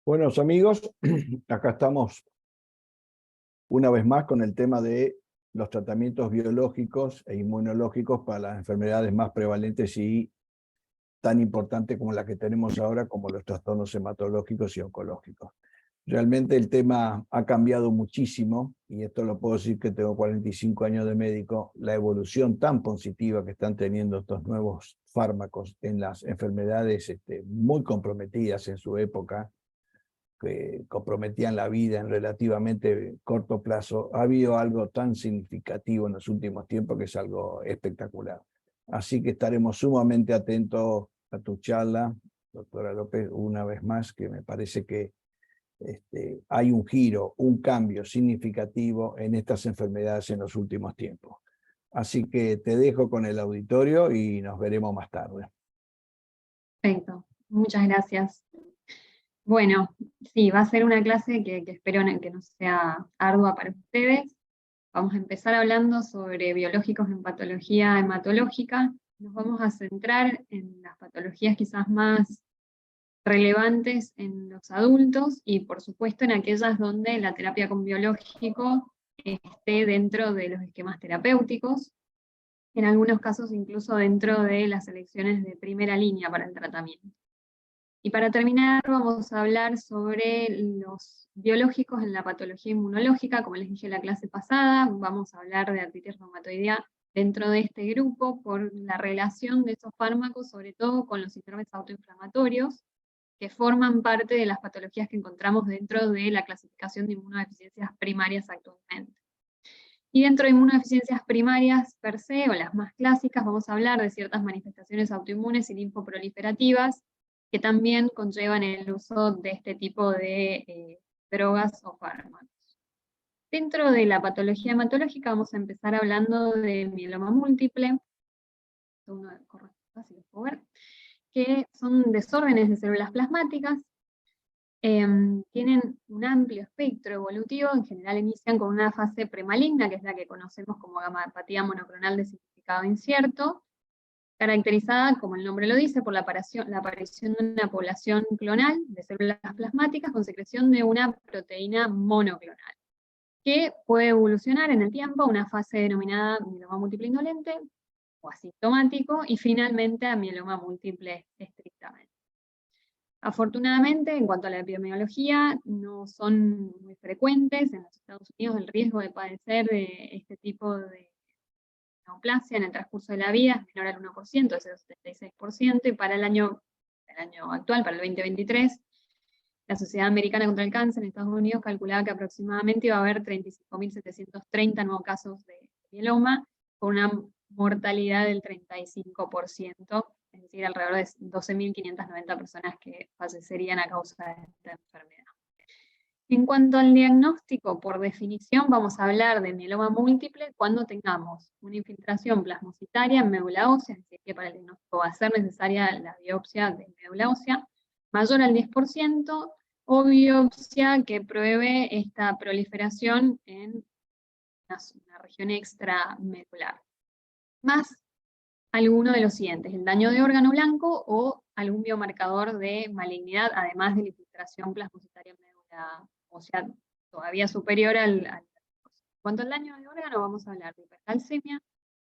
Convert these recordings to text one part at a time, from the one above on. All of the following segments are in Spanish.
Buenos amigos, acá estamos una vez más con el tema de los tratamientos biológicos e inmunológicos para las enfermedades más prevalentes y tan importantes como la que tenemos ahora, como los trastornos hematológicos y oncológicos. Realmente el tema ha cambiado muchísimo, y esto lo puedo decir que tengo 45 años de médico, la evolución tan positiva que están teniendo estos nuevos fármacos en las enfermedades muy comprometidas en su época, que comprometían la vida en relativamente corto plazo. Ha habido algo tan significativo en los últimos tiempos que es algo espectacular. Así que estaremos sumamente atentos a tu charla, doctora López, una vez más, que me parece que hay un giro, un cambio significativo en estas enfermedades en los últimos tiempos. Así que te dejo con el auditorio y nos veremos más tarde. Perfecto, muchas gracias. Bueno, sí, va a ser una clase que espero que no sea ardua para ustedes. Vamos a empezar hablando sobre biológicos en patología hematológica. Nos vamos a centrar en las patologías quizás más relevantes en los adultos y por supuesto en aquellas donde la terapia con biológico esté dentro de los esquemas terapéuticos, en algunos casos incluso dentro de las selecciones de primera línea para el tratamiento. Y para terminar vamos a hablar sobre los biológicos en la patología inmunológica. Como les dije en la clase pasada, vamos a hablar de artritis reumatoidea dentro de este grupo por la relación de esos fármacos, sobre todo con los síndromes autoinflamatorios, que forman parte de las patologías que encontramos dentro de la clasificación de inmunodeficiencias primarias actualmente. Y dentro de inmunodeficiencias primarias per se, o las más clásicas, vamos a hablar de ciertas manifestaciones autoinmunes y linfoproliferativas, que también conllevan el uso de este tipo de drogas o fármacos. Dentro de la patología hematológica vamos a empezar hablando de mieloma múltiple, que son desórdenes de células plasmáticas. Tienen un amplio espectro evolutivo, en general inician con una fase premaligna, que es la que conocemos como gamapatía monoclonal de significado incierto, caracterizada, como el nombre lo dice, por la aparición de una población clonal de células plasmáticas con secreción de una proteína monoclonal, que puede evolucionar en el tiempo a una fase denominada mieloma múltiple indolente o asintomático, y finalmente a mieloma múltiple estrictamente. Afortunadamente, en cuanto a la epidemiología, no son muy frecuentes. En los Estados Unidos el riesgo de padecer este tipo de neoplasia en el transcurso de la vida es menor al 1%, es el 76%, y para el año actual, para el 2023, la Sociedad Americana contra el Cáncer en Estados Unidos calculaba que aproximadamente iba a haber 35.730 nuevos casos de mieloma, con una mortalidad del 35%, es decir, alrededor de 12.590 personas que fallecerían a causa de esta enfermedad. En cuanto al diagnóstico, por definición, vamos a hablar de mieloma múltiple cuando tengamos una infiltración plasmocitaria en médula ósea, es decir, que para el diagnóstico va a ser necesaria la biopsia de médula ósea, mayor al 10%, o biopsia que pruebe esta proliferación en una región extramedular. Más alguno de los siguientes: el daño de órgano blanco o algún biomarcador de malignidad, además de la infiltración plasmocitaria en médula ósea todavía superior al. En cuanto al daño de órgano, vamos a hablar de hipercalcemia,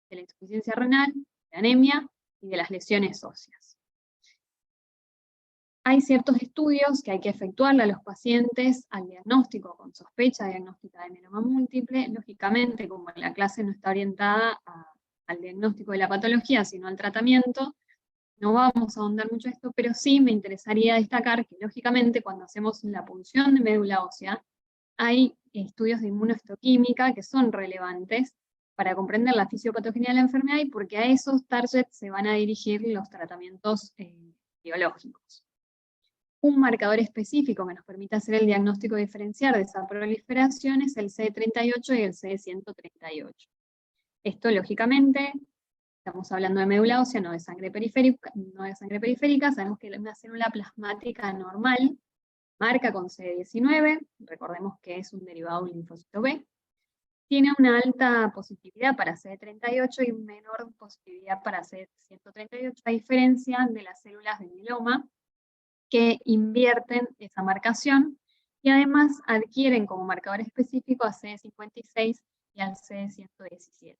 de la insuficiencia renal, de anemia y de las lesiones óseas. Hay ciertos estudios que hay que efectuarle a los pacientes al diagnóstico con sospecha diagnóstica de mieloma múltiple. Lógicamente, como la clase no está orientada al diagnóstico de la patología, sino al tratamiento, no vamos a ahondar mucho esto, pero sí me interesaría destacar que, lógicamente, cuando hacemos la punción de médula ósea, hay estudios de inmunohistoquímica que son relevantes para comprender la fisiopatogenia de la enfermedad y porque a esos targets se van a dirigir los tratamientos biológicos. Un marcador específico que nos permite hacer el diagnóstico diferencial de esa proliferación es el CD38 y el CD138. Esto, lógicamente, estamos hablando de médula ósea, no de sangre periférica, sabemos que una célula plasmática normal marca con CD19, recordemos que es un derivado del linfocito B, tiene una alta positividad para CD38 y menor positividad para CD138, a diferencia de las células de mieloma, que invierten esa marcación y además adquieren como marcador específico a CD56 y al CD117.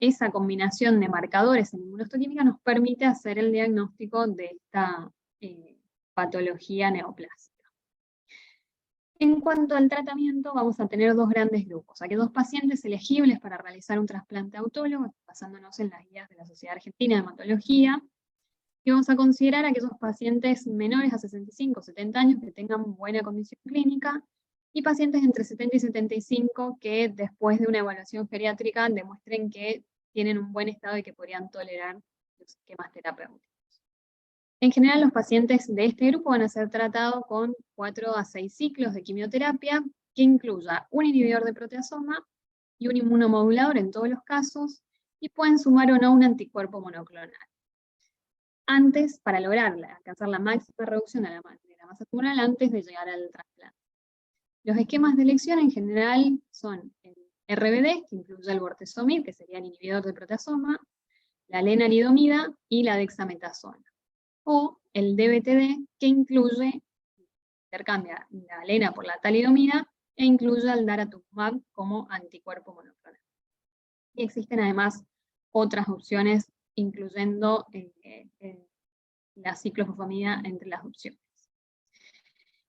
Esa combinación de marcadores en inmunohistoquímica nos permite hacer el diagnóstico de esta patología neoplásica. En cuanto al tratamiento, vamos a tener dos grandes grupos. Aquellos pacientes elegibles para realizar un trasplante autólogo, basándonos en las guías de la Sociedad Argentina de Hematología, y vamos a considerar a aquellos pacientes menores a 65 o 70 años que tengan buena condición clínica, y pacientes entre 70 y 75 que después de una evaluación geriátrica demuestren que tienen un buen estado y que podrían tolerar los esquemas terapéuticos. En general, los pacientes de este grupo van a ser tratados con 4 a 6 ciclos de quimioterapia, que incluya un inhibidor de proteasoma y un inmunomodulador en todos los casos, y pueden sumar o no un anticuerpo monoclonal. Antes, para lograr alcanzar la máxima reducción de la masa tumoral antes de llegar al trasplante. Los esquemas de elección en general son el RBD, que incluye el bortezomib, que sería el inhibidor de proteasoma, la lenalidomida y la dexametasona. O el DBTD, que intercambia la lena por la talidomida e incluye al daratumumab como anticuerpo monoclonal. Y existen además otras opciones, incluyendo la ciclofosfamida entre las opciones.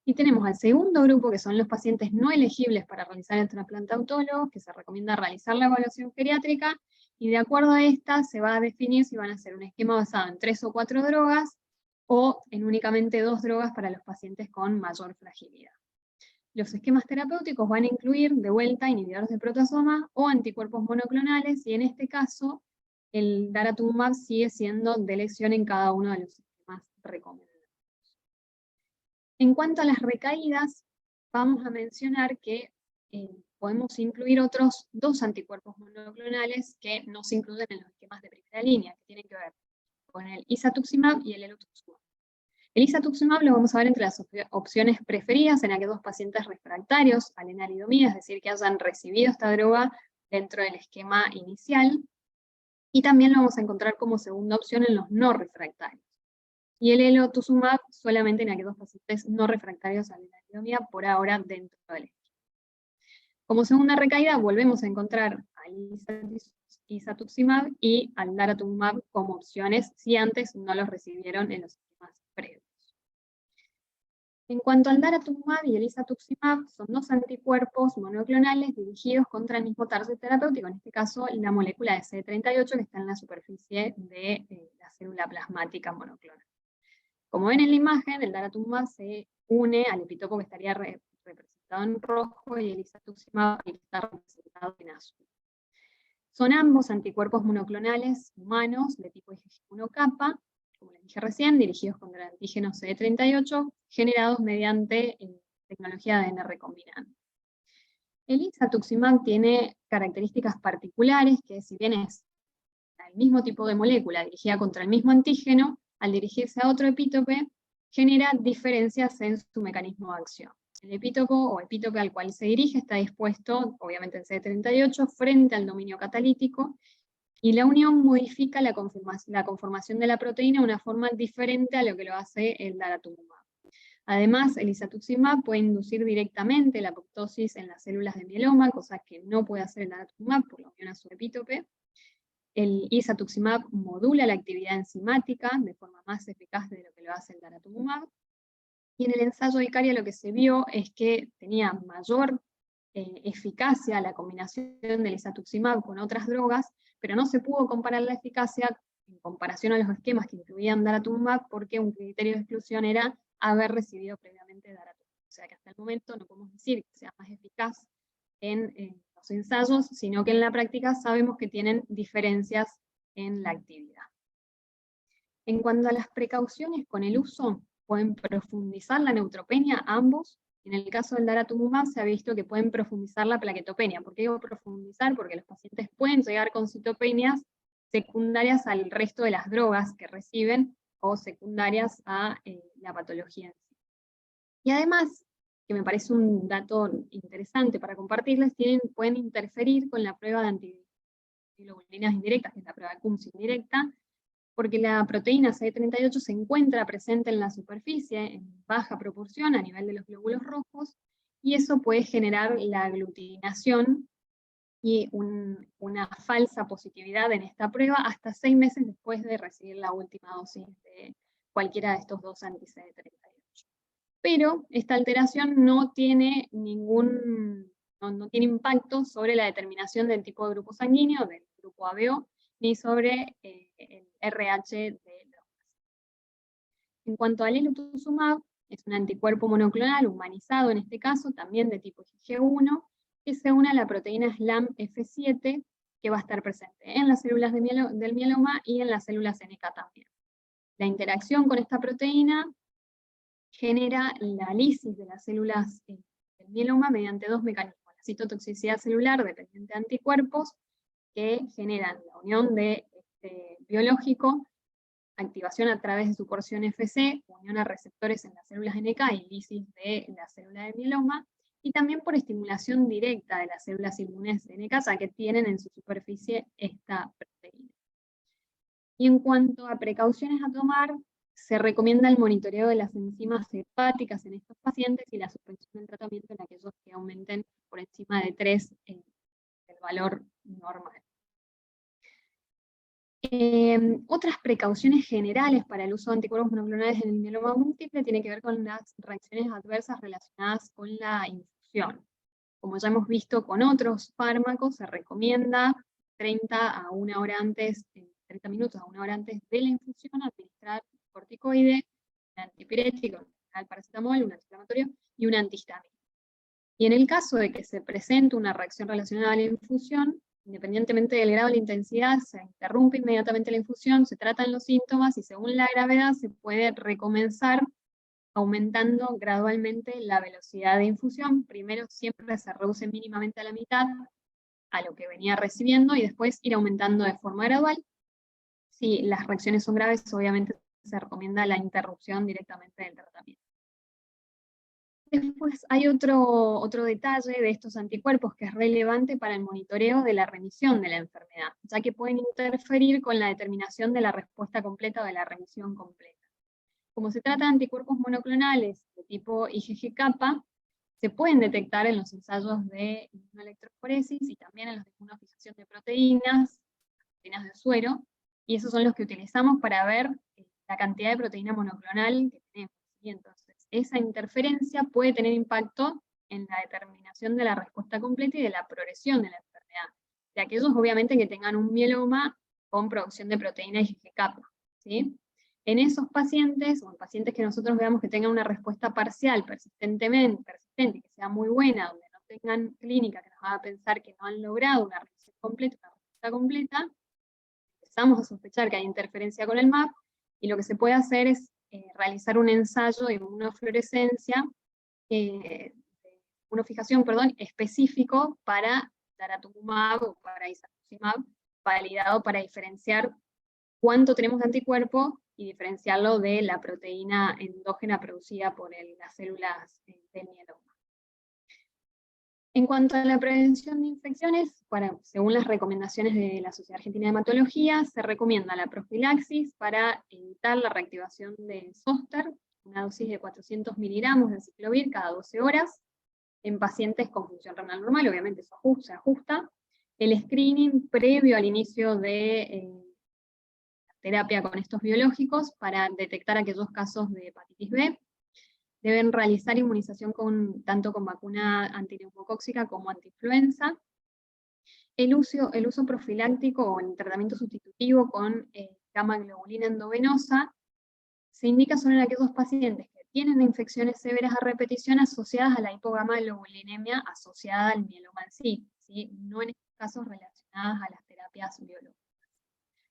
Y tenemos al segundo grupo, que son los pacientes no elegibles para realizar el trasplante autólogo, que se recomienda realizar la evaluación geriátrica, y de acuerdo a esta se va a definir si van a hacer un esquema basado en 3 o 4 drogas, o en únicamente 2 drogas para los pacientes con mayor fragilidad. Los esquemas terapéuticos van a incluir, de vuelta, inhibidores de proteasoma o anticuerpos monoclonales, y en este caso, el daratumumab sigue siendo de elección en cada uno de los esquemas recomendados. En cuanto a las recaídas, vamos a mencionar que podemos incluir otros 2 anticuerpos monoclonales que no se incluyen en los esquemas de primera línea, que tienen que ver con el isatuximab y el elotuzumab. El isatuximab lo vamos a ver entre las opciones preferidas en aquellos pacientes refractarios a lenalidomida, es decir, que hayan recibido esta droga dentro del esquema inicial, y también lo vamos a encontrar como segunda opción en los no refractarios. Y el elotuzumab solamente en aquellos pacientes no refractarios a lenalidomida, por ahora dentro del esquema. Como segunda recaída volvemos a encontrar al isatuximab y al daratumumab como opciones si antes no los recibieron en los esquemas previos. En cuanto al daratumumab y el isatuximab, son 2 anticuerpos monoclonales dirigidos contra el mismo target terapéutico, en este caso la molécula de CD38 que está en la superficie de la célula plasmática monoclonal. Como ven en la imagen, el daratumumab se une al epitopo que estaría representado en rojo y el isatuximab está representado en azul. Son ambos anticuerpos monoclonales humanos de tipo IgG1-kappa, como les dije recién, dirigidos contra el antígeno CD38, generados mediante tecnología de ADN recombinante. El isatuximab tiene características particulares que, si bien es el mismo tipo de molécula dirigida contra el mismo antígeno, al dirigirse a otro epítope, genera diferencias en su mecanismo de acción. El epítopo o epítope al cual se dirige está dispuesto, obviamente en CD38, frente al dominio catalítico, y la unión modifica la conformación de la proteína de una forma diferente a lo que lo hace el daratumumab. Además, el isatuximab puede inducir directamente la apoptosis en las células de mieloma, cosa que no puede hacer el daratumumab por la unión a su epítope. El isatuximab modula la actividad enzimática de forma más eficaz de lo que lo hace el daratumumab. Y en el ensayo de Icaria lo que se vio es que tenía mayor eficacia la combinación del isatuximab con otras drogas, pero no se pudo comparar la eficacia en comparación a los esquemas que incluían daratumumab, porque un criterio de exclusión era haber recibido previamente daratumumab. O sea que hasta el momento no podemos decir que sea más eficaz en los ensayos, sino que en la práctica sabemos que tienen diferencias en la actividad. En cuanto a las precauciones con el uso, pueden profundizar la neutropenia ambos. En el caso del daratumumab se ha visto que pueden profundizar la plaquetopenia. ¿Por qué digo profundizar? Porque los pacientes pueden llegar con citopenias secundarias al resto de las drogas que reciben o secundarias a la patología en sí. Y además, que me parece un dato interesante para compartirles, pueden interferir con la prueba de antiglobulinas indirectas, que es la prueba de Cum's indirecta, porque la proteína CD38 se encuentra presente en la superficie en baja proporción a nivel de los glóbulos rojos, y eso puede generar la aglutinación y una falsa positividad en esta prueba hasta 6 meses después de recibir la última dosis de cualquiera de estos dos anti-CD38. Pero esta alteración no tiene no tiene impacto sobre la determinación del tipo de grupo sanguíneo, del grupo ABO, ni sobre el RH de los pacientes. En cuanto al elotuzumab, es un anticuerpo monoclonal humanizado en este caso, también de tipo IgG1, que se une a la proteína SLAMF7, que va a estar presente en las células del mieloma y en las células NK también. La interacción con esta proteína genera la lisis de las células del mieloma mediante dos mecanismos: la citotoxicidad celular dependiente de anticuerpos, que generan la unión de este biológico, activación a través de su porción Fc, unión a receptores en las células NK y lisis de la célula de mieloma, y también por estimulación directa de las células inmunes de NK, ya que tienen en su superficie esta proteína. Y en cuanto a precauciones a tomar, se recomienda el monitoreo de las enzimas hepáticas en estos pacientes y la suspensión del tratamiento en aquellos que aumenten por encima de 3 el valor normal. Otras precauciones generales para el uso de anticuerpos monoclonales en el mieloma múltiple tiene que ver con las reacciones adversas relacionadas con la infusión. Como ya hemos visto con otros fármacos, se recomienda 30 a 1 hora antes, 30 minutos a 1 hora antes de la infusión, administrar un corticoide, un antipirético, un paracetamol, un antiinflamatorio y un antihistamínico. Y en el caso de que se presente una reacción relacionada a la infusión, independientemente del grado de la intensidad, se interrumpe inmediatamente la infusión, se tratan los síntomas y según la gravedad se puede recomenzar aumentando gradualmente la velocidad de infusión. Primero siempre se reduce mínimamente a la mitad a lo que venía recibiendo y después ir aumentando de forma gradual. Si las reacciones son graves, obviamente se recomienda la interrupción directamente del tratamiento. Después hay otro detalle de estos anticuerpos que es relevante para el monitoreo de la remisión de la enfermedad, ya que pueden interferir con la determinación de la respuesta completa o de la remisión completa. Como se trata de anticuerpos monoclonales de tipo IgG-kappa, se pueden detectar en los ensayos de inmunoelectroforesis y también en los de inmunofijación de proteínas de suero, y esos son los que utilizamos para ver la cantidad de proteína monoclonal que tenemos. Y entonces, esa interferencia puede tener impacto en la determinación de la respuesta completa y de la progresión de la enfermedad, de aquellos obviamente que tengan un mieloma con producción de proteína IgG-kappa, ¿sí? En esos pacientes, o en pacientes que nosotros veamos que tengan una respuesta parcial, persistente y que sea muy buena, donde no tengan clínica que nos haga pensar que no han logrado una remisión completa, una respuesta completa, empezamos a sospechar que hay interferencia con el MAP, y lo que se puede hacer es realizar un ensayo de inmunofluorescencia, inmunofijación, específico para daratumumab o para isatuximab, validado para diferenciar cuánto tenemos de anticuerpo y diferenciarlo de la proteína endógena producida por las células del mieloma. En cuanto a la prevención de infecciones, según las recomendaciones de la Sociedad Argentina de Hematología, se recomienda la profilaxis para evitar la reactivación del zóster, una dosis de 400 miligramos de aciclovir cada 12 horas, en pacientes con función renal normal, obviamente eso se ajusta. El screening previo al inicio de terapia con estos biológicos para detectar aquellos casos de hepatitis B. Deben realizar inmunización tanto con vacuna antineumocóxica como antiinfluenza. El uso profiláctico o el tratamiento sustitutivo con gamma globulina endovenosa se indica solo en aquellos pacientes que tienen infecciones severas a repetición asociadas a la hipogamaglobulinemia asociada al mieloma en sí, ¿sí? No en estos casos relacionadas a las terapias biológicas.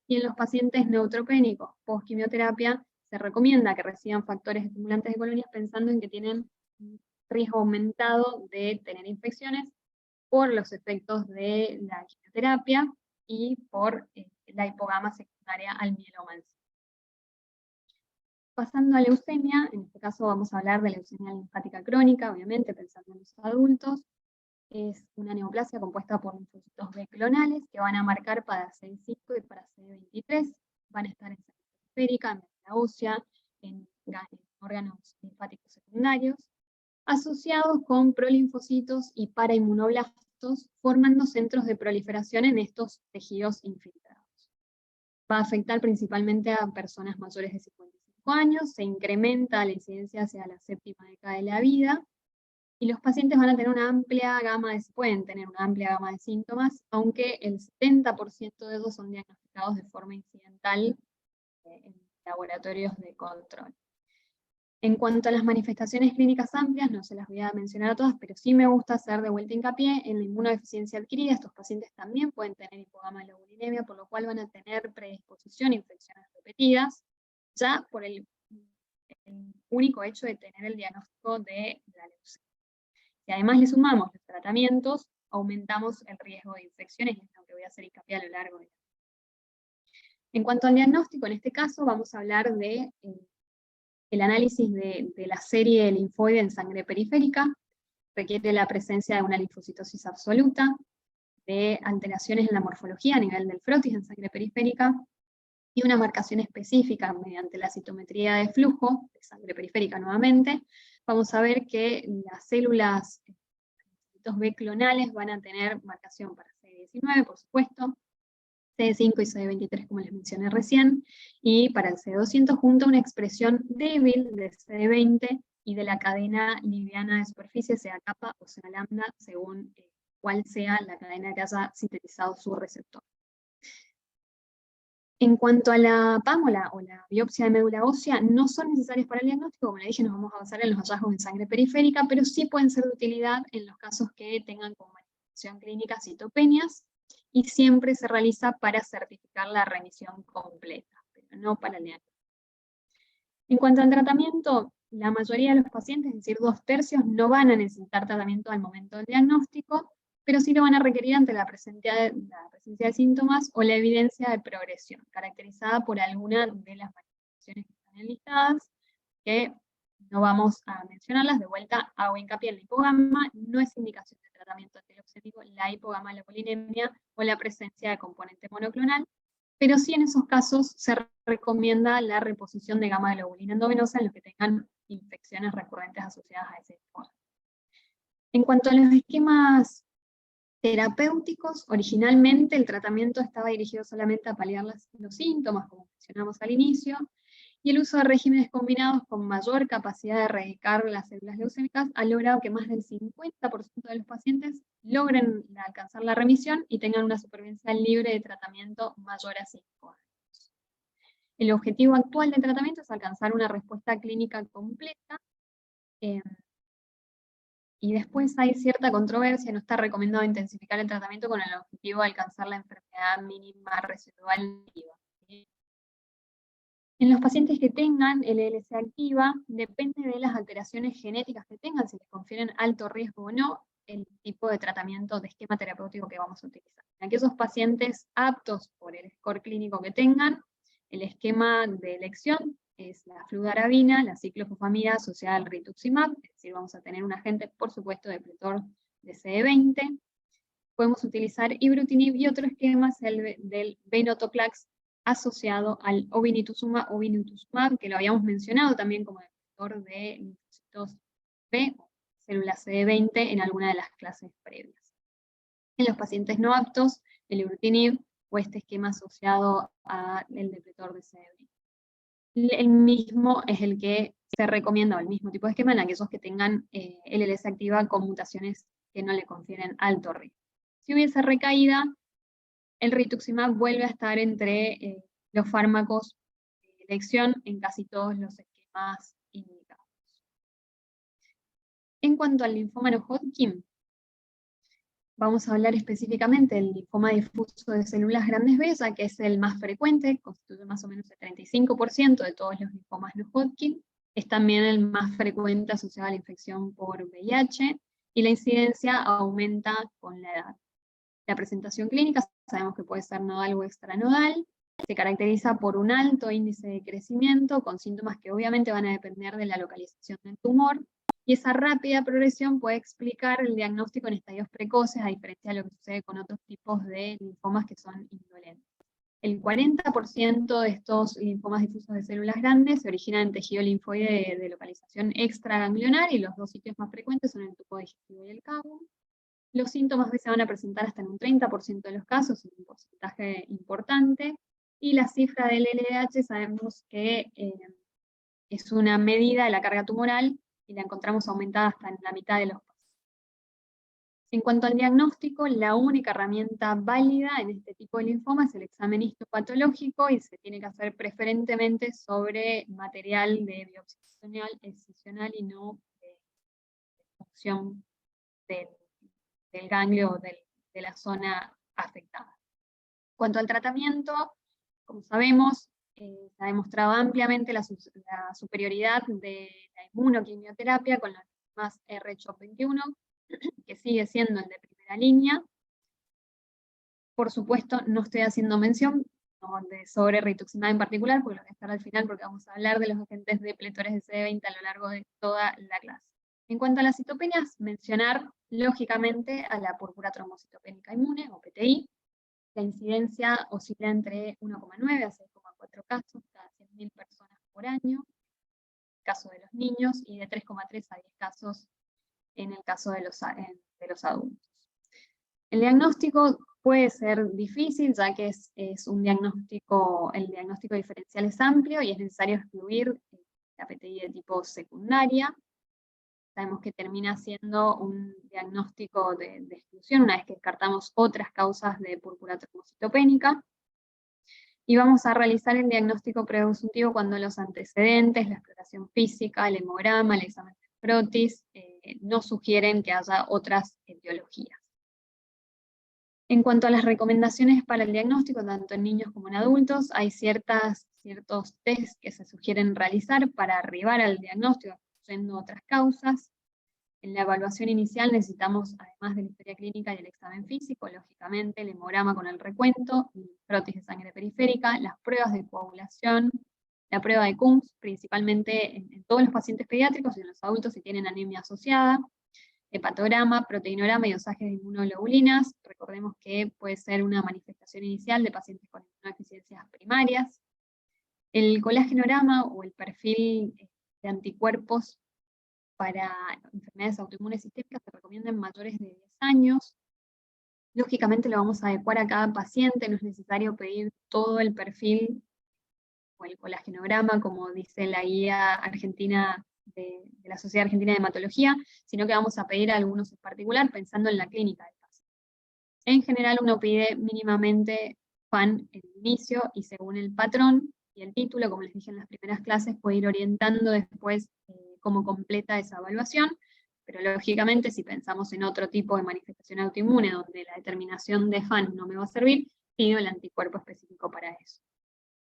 Y en los pacientes neutropénicos post-quimioterapia se recomienda que reciban factores estimulantes de colonias pensando en que tienen un riesgo aumentado de tener infecciones por los efectos de la quimioterapia y por la hipogama secundaria al mieloma en sí. Pasando a leucemia, en este caso vamos a hablar de leucemia linfática crónica, obviamente pensando en los adultos. Es una neoplasia compuesta por linfocitos B clonales que van a marcar para CD5 y para CD23, van a estar en periférica, en médula ósea, en órganos linfáticos secundarios, asociados con prolinfocitos y parainmunoblastos, formando centros de proliferación en estos tejidos infiltrados. Va a afectar principalmente a personas mayores de 55 años, se incrementa la incidencia hacia la séptima década de la vida, y los pacientes van a tener pueden tener una amplia gama de síntomas, aunque el 70% de ellos son diagnosticados de forma incidental en laboratorios de control. En cuanto a las manifestaciones clínicas amplias, no se las voy a mencionar a todas, pero sí me gusta hacer de vuelta hincapié en la inmunodeficiencia adquirida. Estos pacientes también pueden tener hipogama-globulinemia, por lo cual van a tener predisposición a infecciones repetidas, ya por el único hecho de tener el diagnóstico de la leucemia. Si además le sumamos los tratamientos, aumentamos el riesgo de infecciones, y es lo que voy a hacer hincapié a lo largo de la. En cuanto al diagnóstico, en este caso vamos a hablar de el análisis de la serie linfoide en sangre periférica. Requiere la presencia de una linfocitosis absoluta, de alteraciones en la morfología a nivel del frotis en sangre periférica, y una marcación específica mediante la citometría de flujo, de sangre periférica nuevamente. Vamos a ver que las células B clonales van a tener marcación para CD19, por supuesto, CD5 y CD23, como les mencioné recién, y para el CD200 junto a una expresión débil de CD20 y de la cadena liviana de superficie, sea kappa o sea lambda, según cuál sea la cadena que haya sintetizado su receptor. En cuanto a la PAM o la biopsia de médula ósea, no son necesarias para el diagnóstico, como le dije, nos vamos a basar en los hallazgos en sangre periférica, pero sí pueden ser de utilidad en los casos que tengan como manifestación clínica citopenias, y siempre se realiza para certificar la remisión completa, pero no para el diagnóstico. En cuanto al tratamiento, la mayoría de los pacientes, es decir, 2/3, no van a necesitar tratamiento al momento del diagnóstico, pero sí lo van a requerir ante la presencia de síntomas o la evidencia de progresión, caracterizada por alguna de las manifestaciones que están enlistadas, que no vamos a mencionarlas. De vuelta hago hincapié en la hipogama, no es indicación de tratamiento antileucémico la hipogama-globulinemia o la presencia de componente monoclonal, pero sí en esos casos se recomienda la reposición de gamma-globulina endovenosa en los que tengan infecciones recurrentes asociadas a ese hipogama. En cuanto a los esquemas terapéuticos, originalmente el tratamiento estaba dirigido solamente a paliar los síntomas, como mencionamos al inicio, y el uso de regímenes combinados con mayor capacidad de erradicar las células leucémicas ha logrado que más del 50% de los pacientes logren alcanzar la remisión y tengan una supervivencia libre de tratamiento mayor a 5 años. El objetivo actual del tratamiento es alcanzar una respuesta clínica completa, y después hay cierta controversia, no está recomendado intensificar el tratamiento con el objetivo de alcanzar la enfermedad mínima residual activa. En los pacientes que tengan LLC activa, depende de las alteraciones genéticas que tengan, si les confieren alto riesgo o no, el tipo de tratamiento de esquema terapéutico que vamos a utilizar. En aquellos pacientes aptos por el score clínico que tengan, el esquema de elección es la fludarabina, la ciclofosfamida asociada al rituximab, es decir, vamos a tener un agente, por supuesto, depletor de CD20. Podemos utilizar ibrutinib, y otro esquema es el del venetoclax asociado al obinutuzumab, que lo habíamos mencionado también como depletor de linfocitos B, células CD20 en alguna de las clases previas. En los pacientes no aptos, el ibrutinib o este esquema asociado al depletor de CD20. El mismo es el que se recomienda, o el mismo tipo de esquema, en aquellos que tengan LLC activa con mutaciones que no le confieren alto riesgo. Si hubiese recaída, el rituximab vuelve a estar entre los fármacos de elección en casi todos los esquemas indicados. En cuanto al linfoma no Hodgkin, vamos a hablar específicamente del linfoma difuso de células grandes B, ya que es el más frecuente, constituye más o menos el 35% de todos los linfomas no Hodgkin, es también el más frecuente asociado a la infección por VIH, y la incidencia aumenta con la edad. La presentación clínica sabemos que puede ser nodal o extranodal, se caracteriza por un alto índice de crecimiento, con síntomas que obviamente van a depender de la localización del tumor, y esa rápida progresión puede explicar el diagnóstico en estadios precoces, a diferencia de lo que sucede con otros tipos de linfomas que son indolentes. El 40% de estos linfomas difusos de células grandes se originan en tejido linfoide de localización extraganglionar, y los dos sitios más frecuentes son el tubo digestivo y el cabo. Los síntomas se van a presentar hasta en un 30% de los casos, un porcentaje importante, y la cifra del LDH sabemos que es una medida de la carga tumoral, y la encontramos aumentada hasta en la mitad de los casos. En cuanto al diagnóstico, la única herramienta válida en este tipo de linfoma es el examen histopatológico, y se tiene que hacer preferentemente sobre material de biopsia excisional y no de función del ganglio o de la zona afectada. En cuanto al tratamiento, como sabemos, se ha demostrado ampliamente la superioridad de la inmunoquimioterapia con las más R-CHOP21, que sigue siendo el de primera línea. Por supuesto, no estoy haciendo mención sobre rituximab en particular, porque lo voy a dejar al final, porque vamos a hablar de los agentes depletores de CD20 a lo largo de toda la clase. En cuanto a las citopenias, mencionar lógicamente a la púrpura trombocitopénica inmune, o PTI. La incidencia oscila entre 1,9 a 6,4 casos cada 100.000 personas por año, en el caso de los niños, y de 3,3 a 10 casos en el caso de los adultos. El diagnóstico puede ser difícil, ya que es un diagnóstico, el diagnóstico diferencial es amplio y es necesario excluir la PTI de tipo secundaria. Sabemos que termina siendo un diagnóstico de exclusión una vez que descartamos otras causas de púrpura trombocitopénica. Y vamos a realizar el diagnóstico presuntivo cuando los antecedentes, la exploración física, el hemograma, el examen de frotis, no sugieren que haya otras etiologías. En cuanto a las recomendaciones para el diagnóstico, tanto en niños como en adultos, hay ciertos test que se sugieren realizar para arribar al diagnóstico, excluyendo otras causas. En la evaluación inicial necesitamos, además de la historia clínica y el examen físico, lógicamente el hemograma con el recuento, el frotis de sangre periférica, las pruebas de coagulación, la prueba de Coombs, principalmente en todos los pacientes pediátricos y en los adultos si tienen anemia asociada, hepatograma, proteinograma y dosajes de inmunoglobulinas. Recordemos que puede ser una manifestación inicial de pacientes con inmunodeficiencias primarias. El colágenograma o el perfil de anticuerpos para enfermedades autoinmunes sistémicas se recomienda en mayores de 10 años. Lógicamente lo vamos a adecuar a cada paciente, no es necesario pedir todo el perfil o el colágenograma, como dice la guía argentina de la Sociedad Argentina de Hematología, sino que vamos a pedir algunos en particular pensando en la clínica del paciente. En general uno pide mínimamente FAN en el inicio, y según el patrón y el título, como les dije en las primeras clases, puede ir orientando después cómo completa esa evaluación, pero lógicamente si pensamos en otro tipo de manifestación autoinmune donde la determinación de FAN no me va a servir, pido el anticuerpo específico para eso.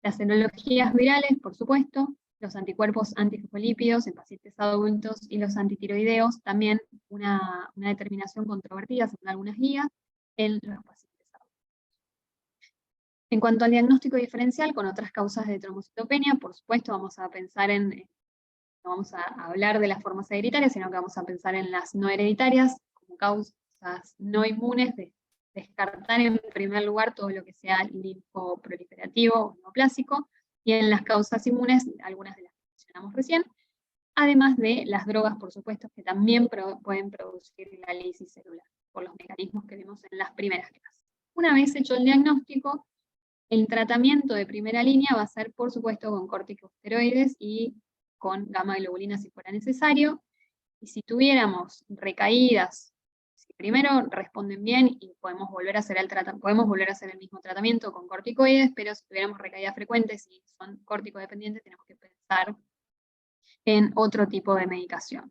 Las serologías virales, por supuesto, los anticuerpos antifosfolípidos en pacientes adultos y los antitiroideos, también una determinación controvertida según algunas guías en los pacientes adultos. En cuanto al diagnóstico diferencial con otras causas de trombocitopenia, por supuesto vamos a pensar no vamos a hablar de las formas hereditarias, sino que vamos a pensar en las no hereditarias como causas no inmunes, de descartar en primer lugar todo lo que sea linfoproliferativo o neoplásico, y en las causas inmunes, algunas de las que mencionamos recién, además de las drogas, por supuesto, que también pueden producir la lisis celular, por los mecanismos que vimos en las primeras clases. Una vez hecho el diagnóstico, el tratamiento de primera línea va a ser, por supuesto, con corticosteroides y con gamma globulina si fuera necesario, y si tuviéramos recaídas, si primero responden bien y podemos volver a hacer el mismo tratamiento con corticoides, pero si tuviéramos recaídas frecuentes y son corticodependientes, tenemos que pensar en otro tipo de medicación.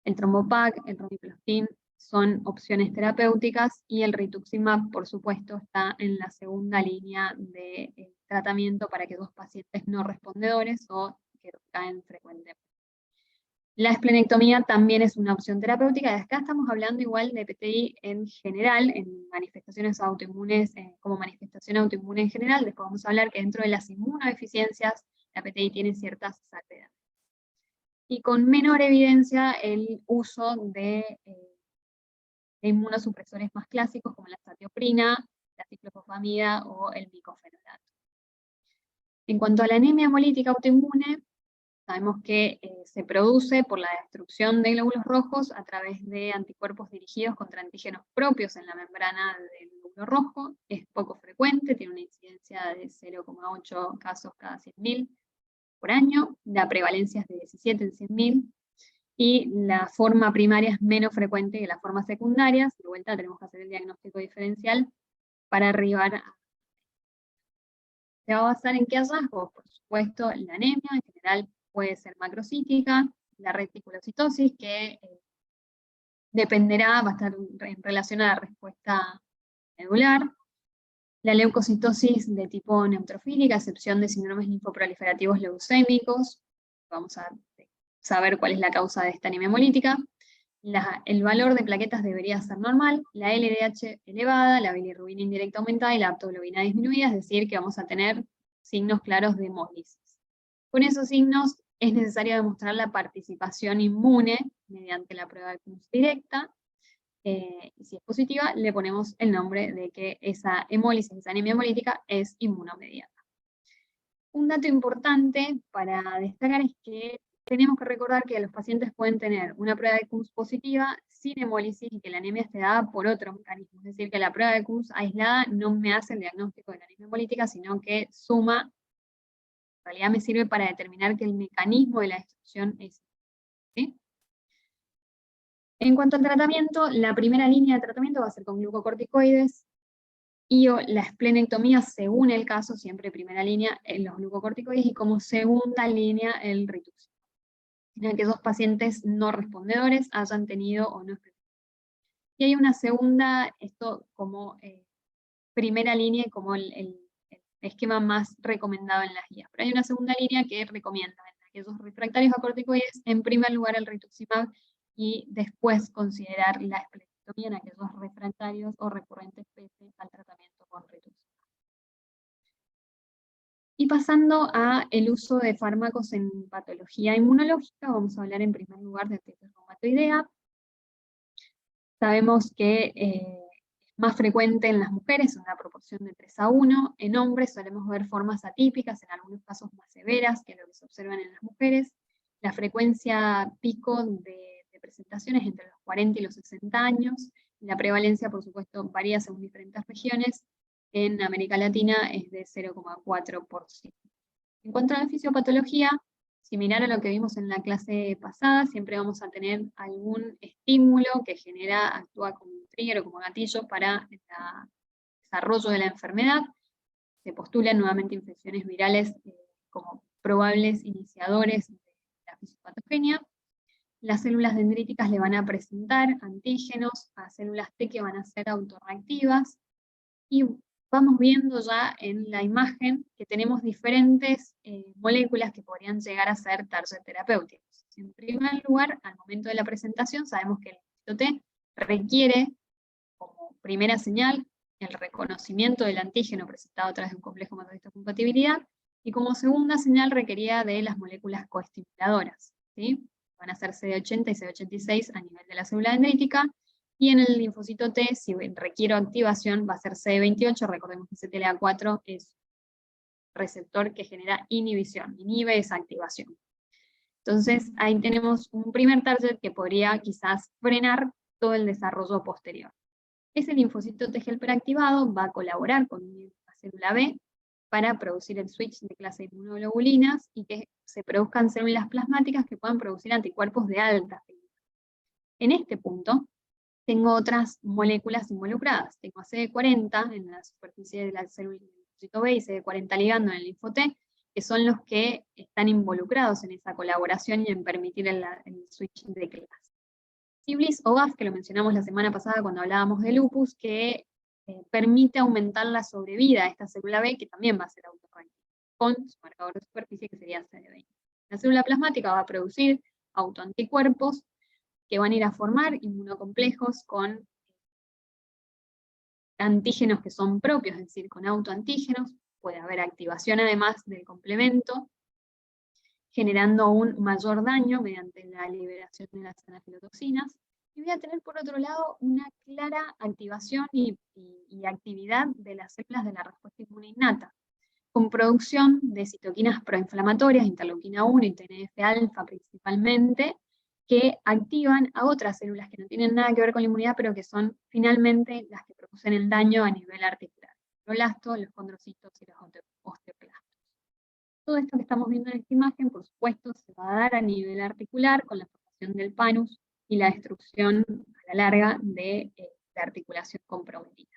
El trombopac, el romiflostin son opciones terapéuticas, y el rituximab, por supuesto, está en la segunda línea de tratamiento para aquellos pacientes no respondedores o que caen frecuentemente. La esplenectomía también es una opción terapéutica, y acá estamos hablando igual de PTI en general, en manifestaciones autoinmunes, como manifestación autoinmune en general. Después vamos a hablar que dentro de las inmunodeficiencias, la PTI tiene ciertas salvedades. Y con menor evidencia el uso de inmunosupresores más clásicos como la azatioprina, la ciclofosfamida o el micofenolate. En cuanto a la anemia hemolítica autoinmune, sabemos que se produce por la destrucción de glóbulos rojos a través de anticuerpos dirigidos contra antígenos propios en la membrana del glóbulo rojo. Es poco frecuente, tiene una incidencia de 0,8 casos cada 100.000 por año, la prevalencia es de 17 en 100.000, y la forma primaria es menos frecuente que las formas secundarias. De vuelta tenemos que hacer el diagnóstico diferencial para arribar a... ¿Se va a basar en qué hallazgos? Por supuesto, la anemia, en general puede ser macrocítica, la reticulocitosis, que dependerá, va a estar en relación a la respuesta medular, la leucocitosis de tipo neutrofílica, a excepción de síndromes linfoproliferativos leucémicos, vamos a saber cuál es la causa de esta anemia hemolítica. El valor de plaquetas debería ser normal, la LDH elevada, la bilirrubina indirecta aumentada y la aptoglobina disminuida, es decir, que vamos a tener signos claros de hemólisis. Con esos signos es necesario demostrar la participación inmune mediante la prueba de Kunz directa, y si es positiva, le ponemos el nombre de que esa hemólisis, esa anemia hemolítica, es inmunomediata. Un dato importante para destacar es que tenemos que recordar que los pacientes pueden tener una prueba de Kunz positiva sin hemólisis y que la anemia esté dada por otro mecanismo. Es decir, que la prueba de Kunz aislada no me hace el diagnóstico de la anemia hemolítica, sino que suma, en realidad me sirve para determinar que el mecanismo de la destrucción es, ¿sí? En cuanto al tratamiento, la primera línea de tratamiento va a ser con glucocorticoides y o la esplenectomía según el caso, siempre primera línea en los glucocorticoides, y como segunda línea el rituximab, en aquellos pacientes no respondedores hayan tenido o no. Y hay una segunda, esto como primera línea y como el esquema más recomendado en las guías, pero hay una segunda línea que recomienda en aquellos refractarios a corticoides, en primer lugar el rituximab, y después considerar la esplenectomía en aquellos refractarios o recurrentes pese al tratamiento con rituximab. Y pasando a el uso de fármacos en patología inmunológica, vamos a hablar en primer lugar de artritis reumatoidea. Sabemos que es más frecuente en las mujeres, en una proporción de 3:1. En hombres solemos ver formas atípicas, en algunos casos más severas que lo que se observan en las mujeres. La frecuencia pico de presentaciones entre los 40 y los 60 años. La prevalencia, por supuesto, varía según diferentes regiones. En América Latina es de 0,4%. En cuanto a la fisiopatología, similar a lo que vimos en la clase pasada, siempre vamos a tener algún estímulo que actúa como un trigger o como gatillo para el desarrollo de la enfermedad. Se postulan nuevamente infecciones virales como probables iniciadores de la fisiopatogenia. Las células dendríticas le van a presentar antígenos a células T que van a ser autorreactivas, y vamos viendo ya en la imagen que tenemos diferentes moléculas que podrían llegar a ser target terapéuticos. En primer lugar, al momento de la presentación, sabemos que el linfocito T requiere, como primera señal, el reconocimiento del antígeno presentado a través de un complejo de histocompatibilidad, y como segunda señal requería de las moléculas coestimuladoras, ¿sí? Van a ser CD80 y CD86 a nivel de la célula dendrítica, y en el linfocito T, si requiero activación, va a ser CD28, recordemos que CTLA4 es receptor que genera inhibición, inhibe esa activación. Entonces, ahí tenemos un primer target que podría quizás frenar todo el desarrollo posterior. Ese linfocito T helper activado va a colaborar con la célula B para producir el switch de clase de inmunoglobulinas y que se produzcan células plasmáticas que puedan producir anticuerpos de alta afinidad. En este punto, tengo otras moléculas involucradas. Tengo a CD40 en la superficie de la célula del linfocito B y CD40 ligando en el linfo T, que son los que están involucrados en esa colaboración y en permitir el switch de clase. Siblis o GAF, que lo mencionamos la semana pasada cuando hablábamos de lupus, que permite aumentar la sobrevida de esta célula B, que también va a ser autorreactiva, con su marcador de superficie que sería CD20. La célula plasmática va a producir autoanticuerpos que van a ir a formar inmunocomplejos con antígenos que son propios, es decir, con autoantígenos. Puede haber activación además del complemento, generando un mayor daño mediante la liberación de las anafilotoxinas. Y voy a tener por otro lado una clara activación y actividad de las células de la respuesta inmune innata. con producción de citoquinas proinflamatorias, interleuquina 1 y TNF-alfa principalmente, que activan a otras células que no tienen nada que ver con la inmunidad, pero que son finalmente las que producen el daño a nivel articular. Los blastos, los condrocitos y los osteoclastos. Todo esto que estamos viendo en esta imagen, por supuesto, se va a dar a nivel articular con la formación del panus y la destrucción a la larga de la articulación comprometida.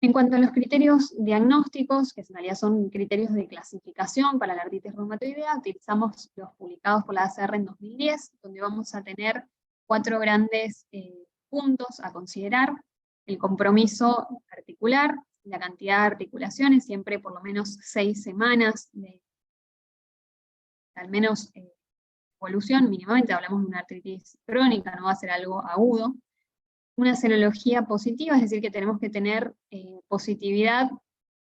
En cuanto a los criterios diagnósticos, que en realidad son criterios de clasificación para la artritis reumatoidea, utilizamos los publicados por la ACR en 2010, donde vamos a tener 4 grandes puntos a considerar: el compromiso articular, la cantidad de articulaciones, siempre por lo menos 6 semanas de al menos evolución, mínimamente hablamos de una artritis crónica, no va a ser algo agudo. Una serología positiva, es decir, que tenemos que tener positividad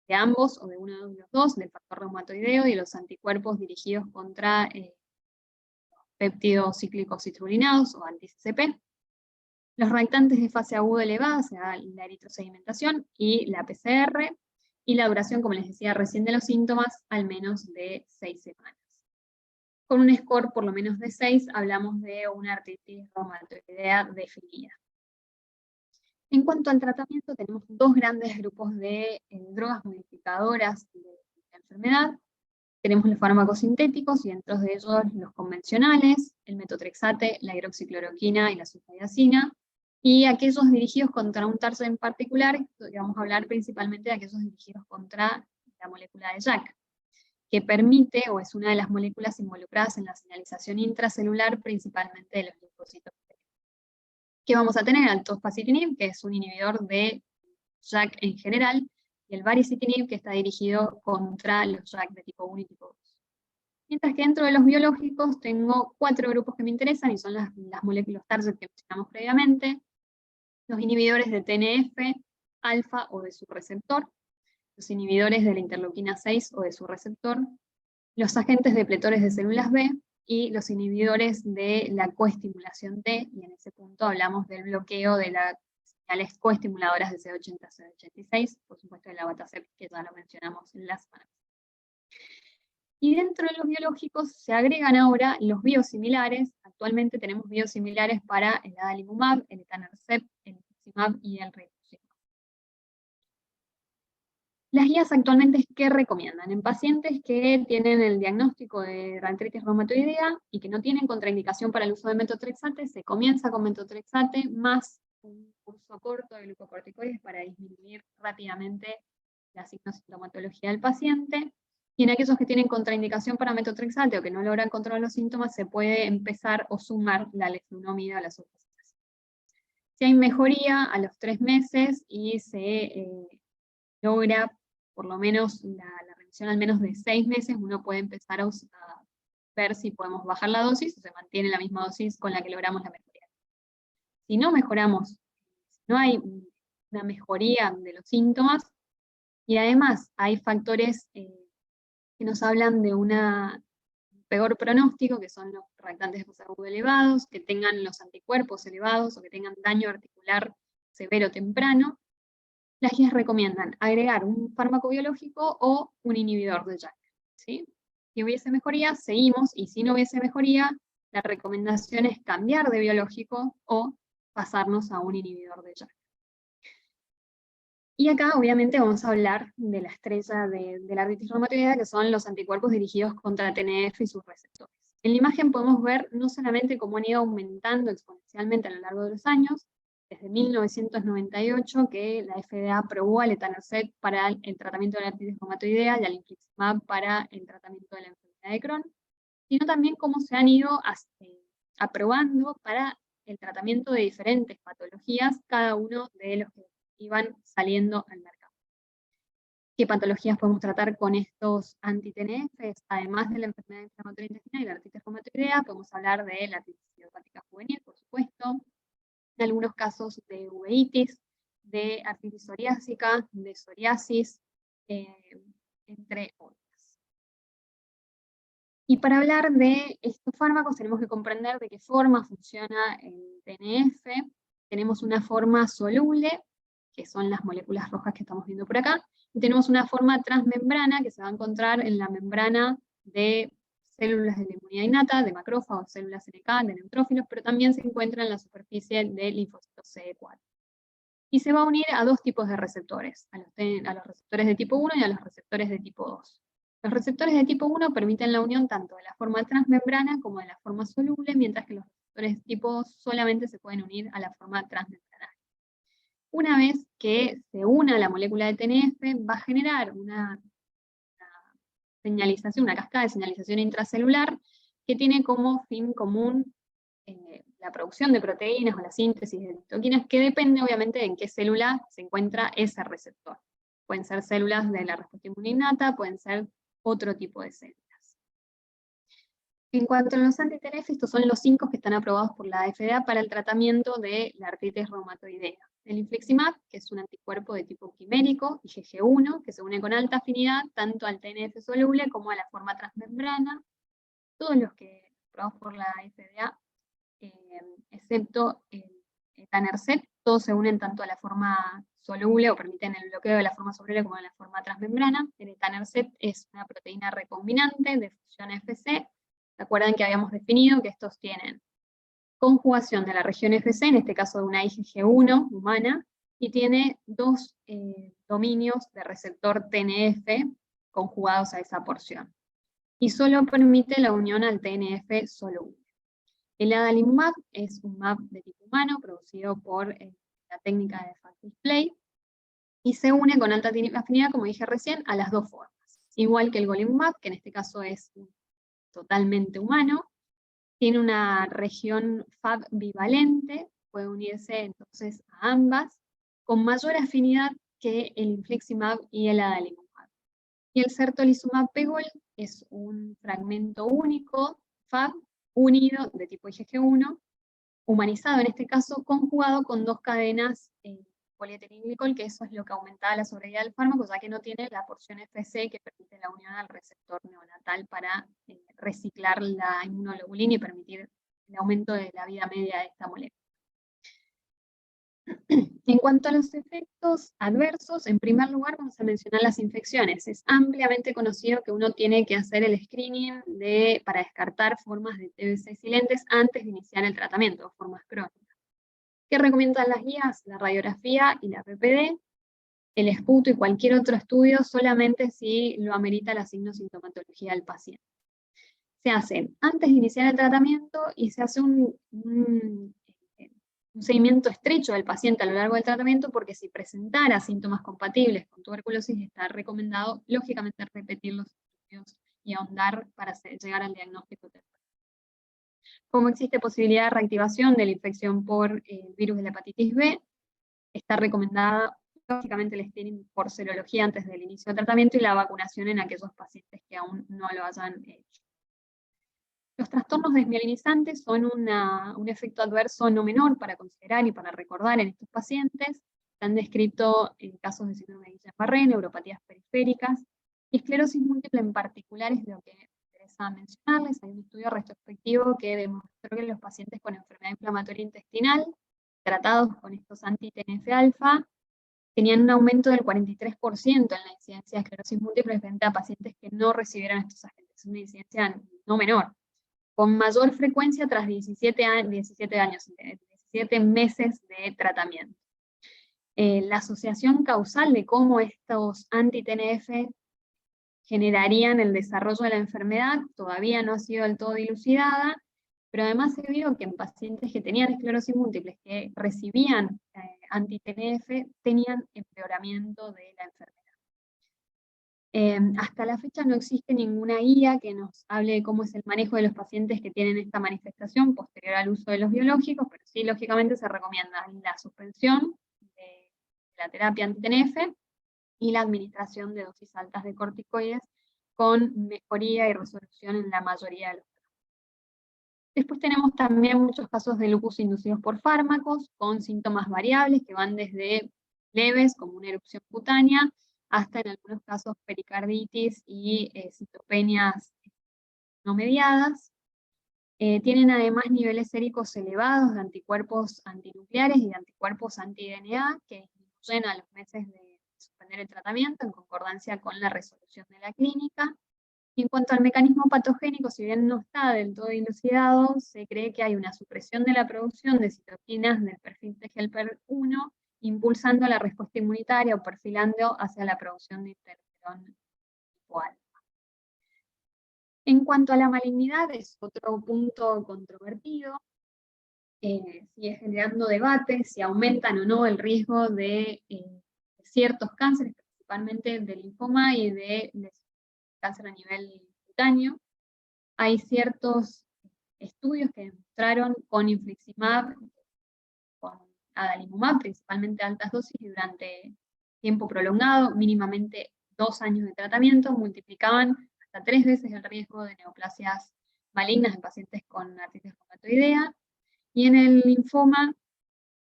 de ambos, o de uno de los dos, del factor reumatoideo y de los anticuerpos dirigidos contra péptidos cíclicos citrulinados, o anti-CCP. Los reactantes de fase aguda elevada, o sea, la eritrosedimentación y la PCR, y la duración, como les decía recién, de los síntomas, al menos de 6 semanas. Con un score por lo menos de 6, hablamos de una artritis reumatoidea definida. En cuanto al tratamiento, tenemos 2 grandes grupos de drogas modificadoras de la enfermedad. Tenemos los fármacos sintéticos, y dentro de ellos los convencionales, el metotrexate, la hidroxicloroquina y la sulfadiazina, y aquellos dirigidos contra un tarso en particular, que vamos a hablar principalmente de aquellos dirigidos contra la molécula de JAK, que permite, o es una de las moléculas involucradas en la señalización intracelular, principalmente de los linfocitos. ¿Qué vamos a tener? Al tospacitinib, que es un inhibidor de JAK en general, y el baricitinib, que está dirigido contra los JAK de tipo 1 y tipo 2. Mientras que dentro de los biológicos tengo 4 grupos que me interesan, y son las moléculas target que mencionamos previamente: los inhibidores de TNF, alfa o de su receptor, los inhibidores de la interleuquina 6 o de su receptor, los agentes depletores de células B, y los inhibidores de la coestimulación T, y en ese punto hablamos del bloqueo de las señales coestimuladoras de CD80 a CD86, por supuesto de la abatacept, que ya lo mencionamos en la semana. Y dentro de los biológicos se agregan ahora los biosimilares. Actualmente tenemos biosimilares para el adalimumab, el etanercept, el infliximab y el rituximab. Las guías actualmente, ¿qué recomiendan? En pacientes que tienen el diagnóstico de artritis reumatoidea y que no tienen contraindicación para el uso de metotrexate, se comienza con metotrexate más un curso corto de glucocorticoides para disminuir rápidamente la sintomatología del paciente. Y en aquellos que tienen contraindicación para metotrexate o que no logran controlar los síntomas, se puede empezar o sumar la leflunomida a la sulfacetamida. Si hay mejoría a los 3 meses y se logra por lo menos la remisión al menos de 6 meses, uno puede empezar a ver si podemos bajar la dosis o se mantiene la misma dosis con la que logramos la mejoría. Si no mejoramos, si no hay una mejoría de los síntomas, y además hay factores que nos hablan de un peor pronóstico, que son los reactantes de fase aguda elevados, que tengan los anticuerpos elevados o que tengan daño articular severo temprano, las guías recomiendan agregar un fármaco biológico o un inhibidor de JAK, ¿sí? Si hubiese mejoría, seguimos, y si no hubiese mejoría, la recomendación es cambiar de biológico o pasarnos a un inhibidor de JAK. Y acá, obviamente, vamos a hablar de la estrella de la artritis reumatoidea, que son los anticuerpos dirigidos contra TNF y sus receptores. En la imagen podemos ver no solamente cómo han ido aumentando exponencialmente a lo largo de los años, desde 1998 que la FDA aprobó al etanercept para el tratamiento de la artritis reumatoidea y al infliximab para el tratamiento de la enfermedad de Crohn, sino también cómo se han ido aprobando para el tratamiento de diferentes patologías, cada uno de los que iban saliendo al mercado. ¿Qué patologías podemos tratar con estos anti-TNFs? Además de la enfermedad inflamatoria intestinal y la artritis reumatoidea, podemos hablar de la artritis idiopática juvenil, por supuesto, de algunos casos de uveitis, de artritis psoriásica, de psoriasis, entre otras. Y para hablar de estos fármacos tenemos que comprender de qué forma funciona el TNF. Tenemos una forma soluble, que son las moléculas rojas que estamos viendo por acá, y tenemos una forma transmembrana que se va a encontrar en la membrana de células de la inmunidad innata, de macrófagos, células NK, de neutrófilos, pero también se encuentra en la superficie del linfocitos CD4. Y se va a unir a dos tipos de receptores, a los receptores de tipo 1 y a los receptores de tipo 2. Los receptores de tipo 1 permiten la unión tanto de la forma transmembrana como de la forma soluble, mientras que los receptores de tipo 2 solamente se pueden unir a la forma transmembrana. Una vez que se una la molécula de TNF, va a generar una señalización, una cascada de señalización intracelular que tiene como fin común la producción de proteínas o la síntesis de citoquinas, que depende obviamente de en qué célula se encuentra ese receptor. Pueden ser células de la respuesta inmune innata, pueden ser otro tipo de células. En cuanto a los anti-TNF, estos son los 5 que están aprobados por la FDA para el tratamiento de la artritis reumatoidea. El infliximab, que es un anticuerpo de tipo quimérico, IgG1, que se une con alta afinidad tanto al TNF soluble como a la forma transmembrana. Todos los que aprobados por la FDA, excepto el etanercept, todos se unen tanto a la forma soluble o permiten el bloqueo de la forma soluble como de la forma transmembrana. El etanercept es una proteína recombinante de fusión FC. ¿Se acuerdan que habíamos definido que estos tienen conjugación de la región FC, en este caso de una IgG1 humana, y tiene dos dominios de receptor TNF conjugados a esa porción? Y solo permite la unión al TNF soluble. El adalimumab es un mAb de tipo humano producido por la técnica de Fat Display y se une con alta afinidad, como dije recién, a las dos formas. Igual que el golimumab, que en este caso es totalmente humano, tiene una región Fab bivalente, puede unirse entonces a ambas, con mayor afinidad que el infliximab y el adalimumab. Y el certolizumab pegol es un fragmento único, Fab, unido de tipo IgG1, humanizado en este caso, conjugado con dos cadenas polietilenglicol, que eso es lo que aumentaba la sobrevida del fármaco, ya que no tiene la porción FC que permite la unión al receptor neonatal para reciclar la inmunoglobulina y permitir el aumento de la vida media de esta molécula. En cuanto a los efectos adversos, en primer lugar vamos a mencionar las infecciones. Es ampliamente conocido que uno tiene que hacer el screening para descartar formas de TBC silentes antes de iniciar el tratamiento, formas crónicas. ¿Qué recomiendan las guías? La radiografía y la PPD, el esputo y cualquier otro estudio solamente si lo amerita la signo-sintomatología del paciente. Se hacen antes de iniciar el tratamiento y se hace un seguimiento estrecho del paciente a lo largo del tratamiento, porque si presentara síntomas compatibles con tuberculosis está recomendado, lógicamente, repetir los estudios y ahondar para llegar al diagnóstico temprano. Como existe posibilidad de reactivación de la infección por el virus de la hepatitis B, está recomendada lógicamente el screening por serología antes del inicio del tratamiento y la vacunación en aquellos pacientes que aún no lo hayan hecho. Los trastornos desmielinizantes son un efecto adverso no menor para considerar y para recordar en estos pacientes. Están descritos en casos de síndrome de Guillain-Barré, neuropatías periféricas, y esclerosis múltiple en particular es lo que me interesa mencionarles. Hay un estudio retrospectivo que demostró que los pacientes con enfermedad inflamatoria intestinal, tratados con estos anti-TNF-alfa, tenían un aumento del 43% en la incidencia de esclerosis múltiple frente a pacientes que no recibieron estos agentes. Es una incidencia no menor, con mayor frecuencia tras 17 meses de tratamiento. La asociación causal de cómo estos anti-TNF generarían el desarrollo de la enfermedad todavía no ha sido del todo dilucidada, pero además se vio que en pacientes que tenían esclerosis múltiple, que recibían anti-TNF, tenían empeoramiento de la enfermedad. Hasta la fecha no existe ninguna guía que nos hable de cómo es el manejo de los pacientes que tienen esta manifestación posterior al uso de los biológicos, pero sí, lógicamente, se recomienda la suspensión de la terapia anti-TNF y la administración de dosis altas de corticoides con mejoría y resolución en la mayoría de los casos. Después tenemos también muchos casos de lupus inducidos por fármacos, con síntomas variables que van desde leves, como una erupción cutánea, hasta en algunos casos pericarditis y citopenias no mediadas. Tienen además niveles séricos elevados de anticuerpos antinucleares y de anticuerpos anti-DNA, que disminuyen a los meses de suspender el tratamiento en concordancia con la resolución de la clínica. Y en cuanto al mecanismo patogénico, si bien no está del todo dilucidado, se cree que hay una supresión de la producción de citoquinas del perfil TGLPR1, impulsando la respuesta inmunitaria o perfilando hacia la producción de interferón tipo alfa. En cuanto a la malignidad, es otro punto controvertido. Sigue generando debate si aumentan o no el riesgo de ciertos cánceres, principalmente de linfoma y de cáncer a nivel cutáneo. Hay ciertos estudios que demostraron con infliximab, con adalimumab, principalmente a altas dosis y durante tiempo prolongado, mínimamente 2 años de tratamiento, multiplicaban hasta 3 veces el riesgo de neoplasias malignas en pacientes con artritis reumatoidea. Y en el linfoma,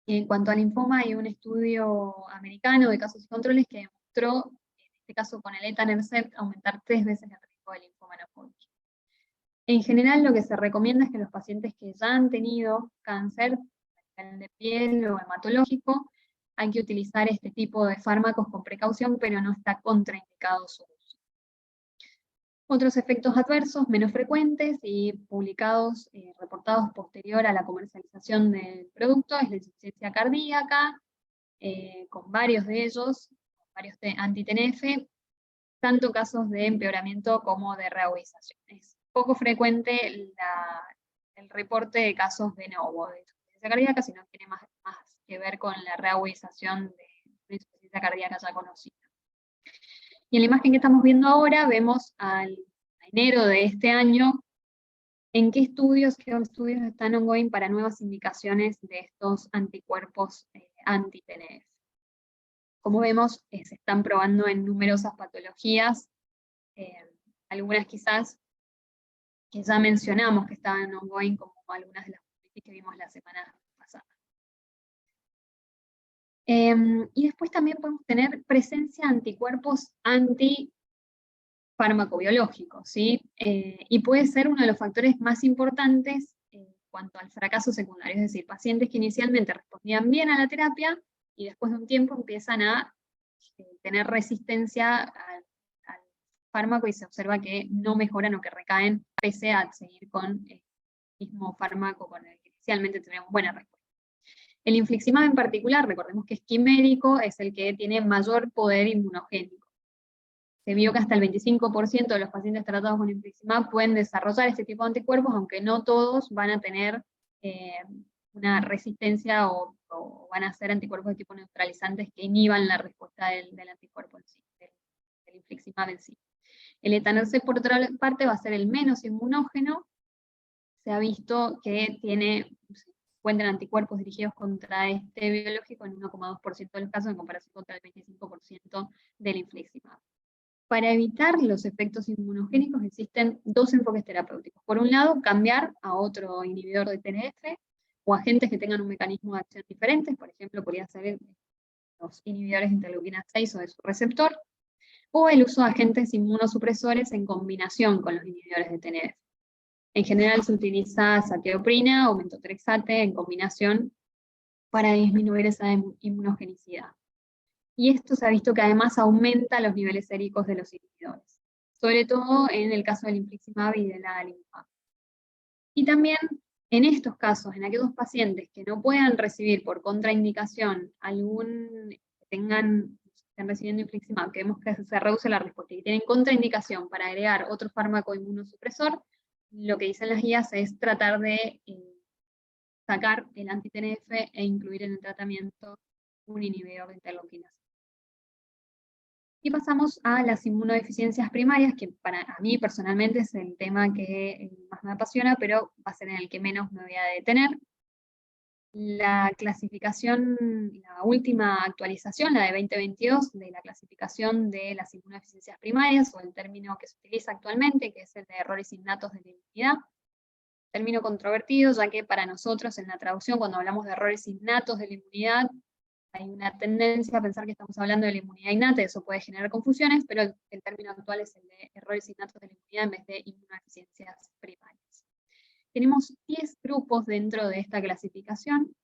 en cuanto al linfoma, hay un estudio americano de casos y controles que demostró, en este caso con el etanercept, aumentar 3 veces el riesgo de linfoma no Hodgkin. En general, lo que se recomienda es que los pacientes que ya han tenido cáncer de piel o hematológico, hay que utilizar este tipo de fármacos con precaución, pero no está contraindicado su uso. Otros efectos adversos menos frecuentes y publicados, reportados posterior a la comercialización del producto, es la insuficiencia cardíaca, con varios de ellos, varios anti-TNF, tanto casos de empeoramiento como de reagudización. Es poco frecuente el reporte de casos de novo de insuficiencia cardíaca, sino tiene más que ver con la reagudización de una insuficiencia cardíaca ya conocida. Y en la imagen que estamos viendo ahora vemos a enero de este año en qué estudios están ongoing para nuevas indicaciones de estos anticuerpos anti-TNF. Como vemos, se están probando en numerosas patologías, algunas quizás que ya mencionamos que estaban ongoing, como algunas de las que vimos la semana pasada. Y después también podemos tener presencia de anticuerpos anti-farmacobiológicos, ¿sí? Y puede ser uno de los factores más importantes en cuanto al fracaso secundario, es decir, pacientes que inicialmente respondían bien a la terapia y después de un tiempo empiezan a tener resistencia al fármaco y se observa que no mejoran o que recaen pese a seguir con el mismo fármaco con el que inicialmente teníamos buena respuesta. El infliximab en particular, recordemos que es quimérico, es el que tiene mayor poder inmunogénico. Se vio que hasta el 25% de los pacientes tratados con infliximab pueden desarrollar este tipo de anticuerpos, aunque no todos van a tener una resistencia o van a ser anticuerpos de tipo neutralizantes que inhiban la respuesta del anticuerpo en sí, del infliximab en sí. El etanercept, por otra parte, va a ser el menos inmunógeno. Se ha visto que encuentran anticuerpos dirigidos contra este biológico en 1,2% de los casos en comparación contra el 25% del infliximab. Para evitar los efectos inmunogénicos existen 2 enfoques terapéuticos. Por un lado, cambiar a otro inhibidor de TNF o agentes que tengan un mecanismo de acción diferente, por ejemplo, podría ser los inhibidores de interleuquina 6 o de su receptor, o el uso de agentes inmunosupresores en combinación con los inhibidores de TNF. En general se utiliza azathioprina o metotrexate en combinación para disminuir esa inmunogenicidad. Y esto se ha visto que además aumenta los niveles séricos de los inhibidores, sobre todo en el caso del infliximab y del adalimumab. Y también en estos casos, en aquellos pacientes que no puedan recibir por contraindicación estén recibiendo infliximab, que vemos que se reduce la respuesta y tienen contraindicación para agregar otro fármaco inmunosupresor, lo que dicen las guías es tratar de sacar el anti-TNF e incluir en el tratamiento un inhibidor de interleuquinas. Y pasamos a las inmunodeficiencias primarias, que para mí personalmente es el tema que más me apasiona, pero va a ser en el que menos me voy a detener. La clasificación, la última actualización, la de 2022, de la clasificación de las inmunodeficiencias primarias, o el término que se utiliza actualmente, que es el de errores innatos de la inmunidad. Término controvertido, ya que para nosotros en la traducción, cuando hablamos de errores innatos de la inmunidad, hay una tendencia a pensar que estamos hablando de la inmunidad innata, eso puede generar confusiones, pero el término actual es el de errores innatos de la inmunidad en vez de inmunodeficiencias primarias. Tenemos 10 grupos dentro de esta clasificación.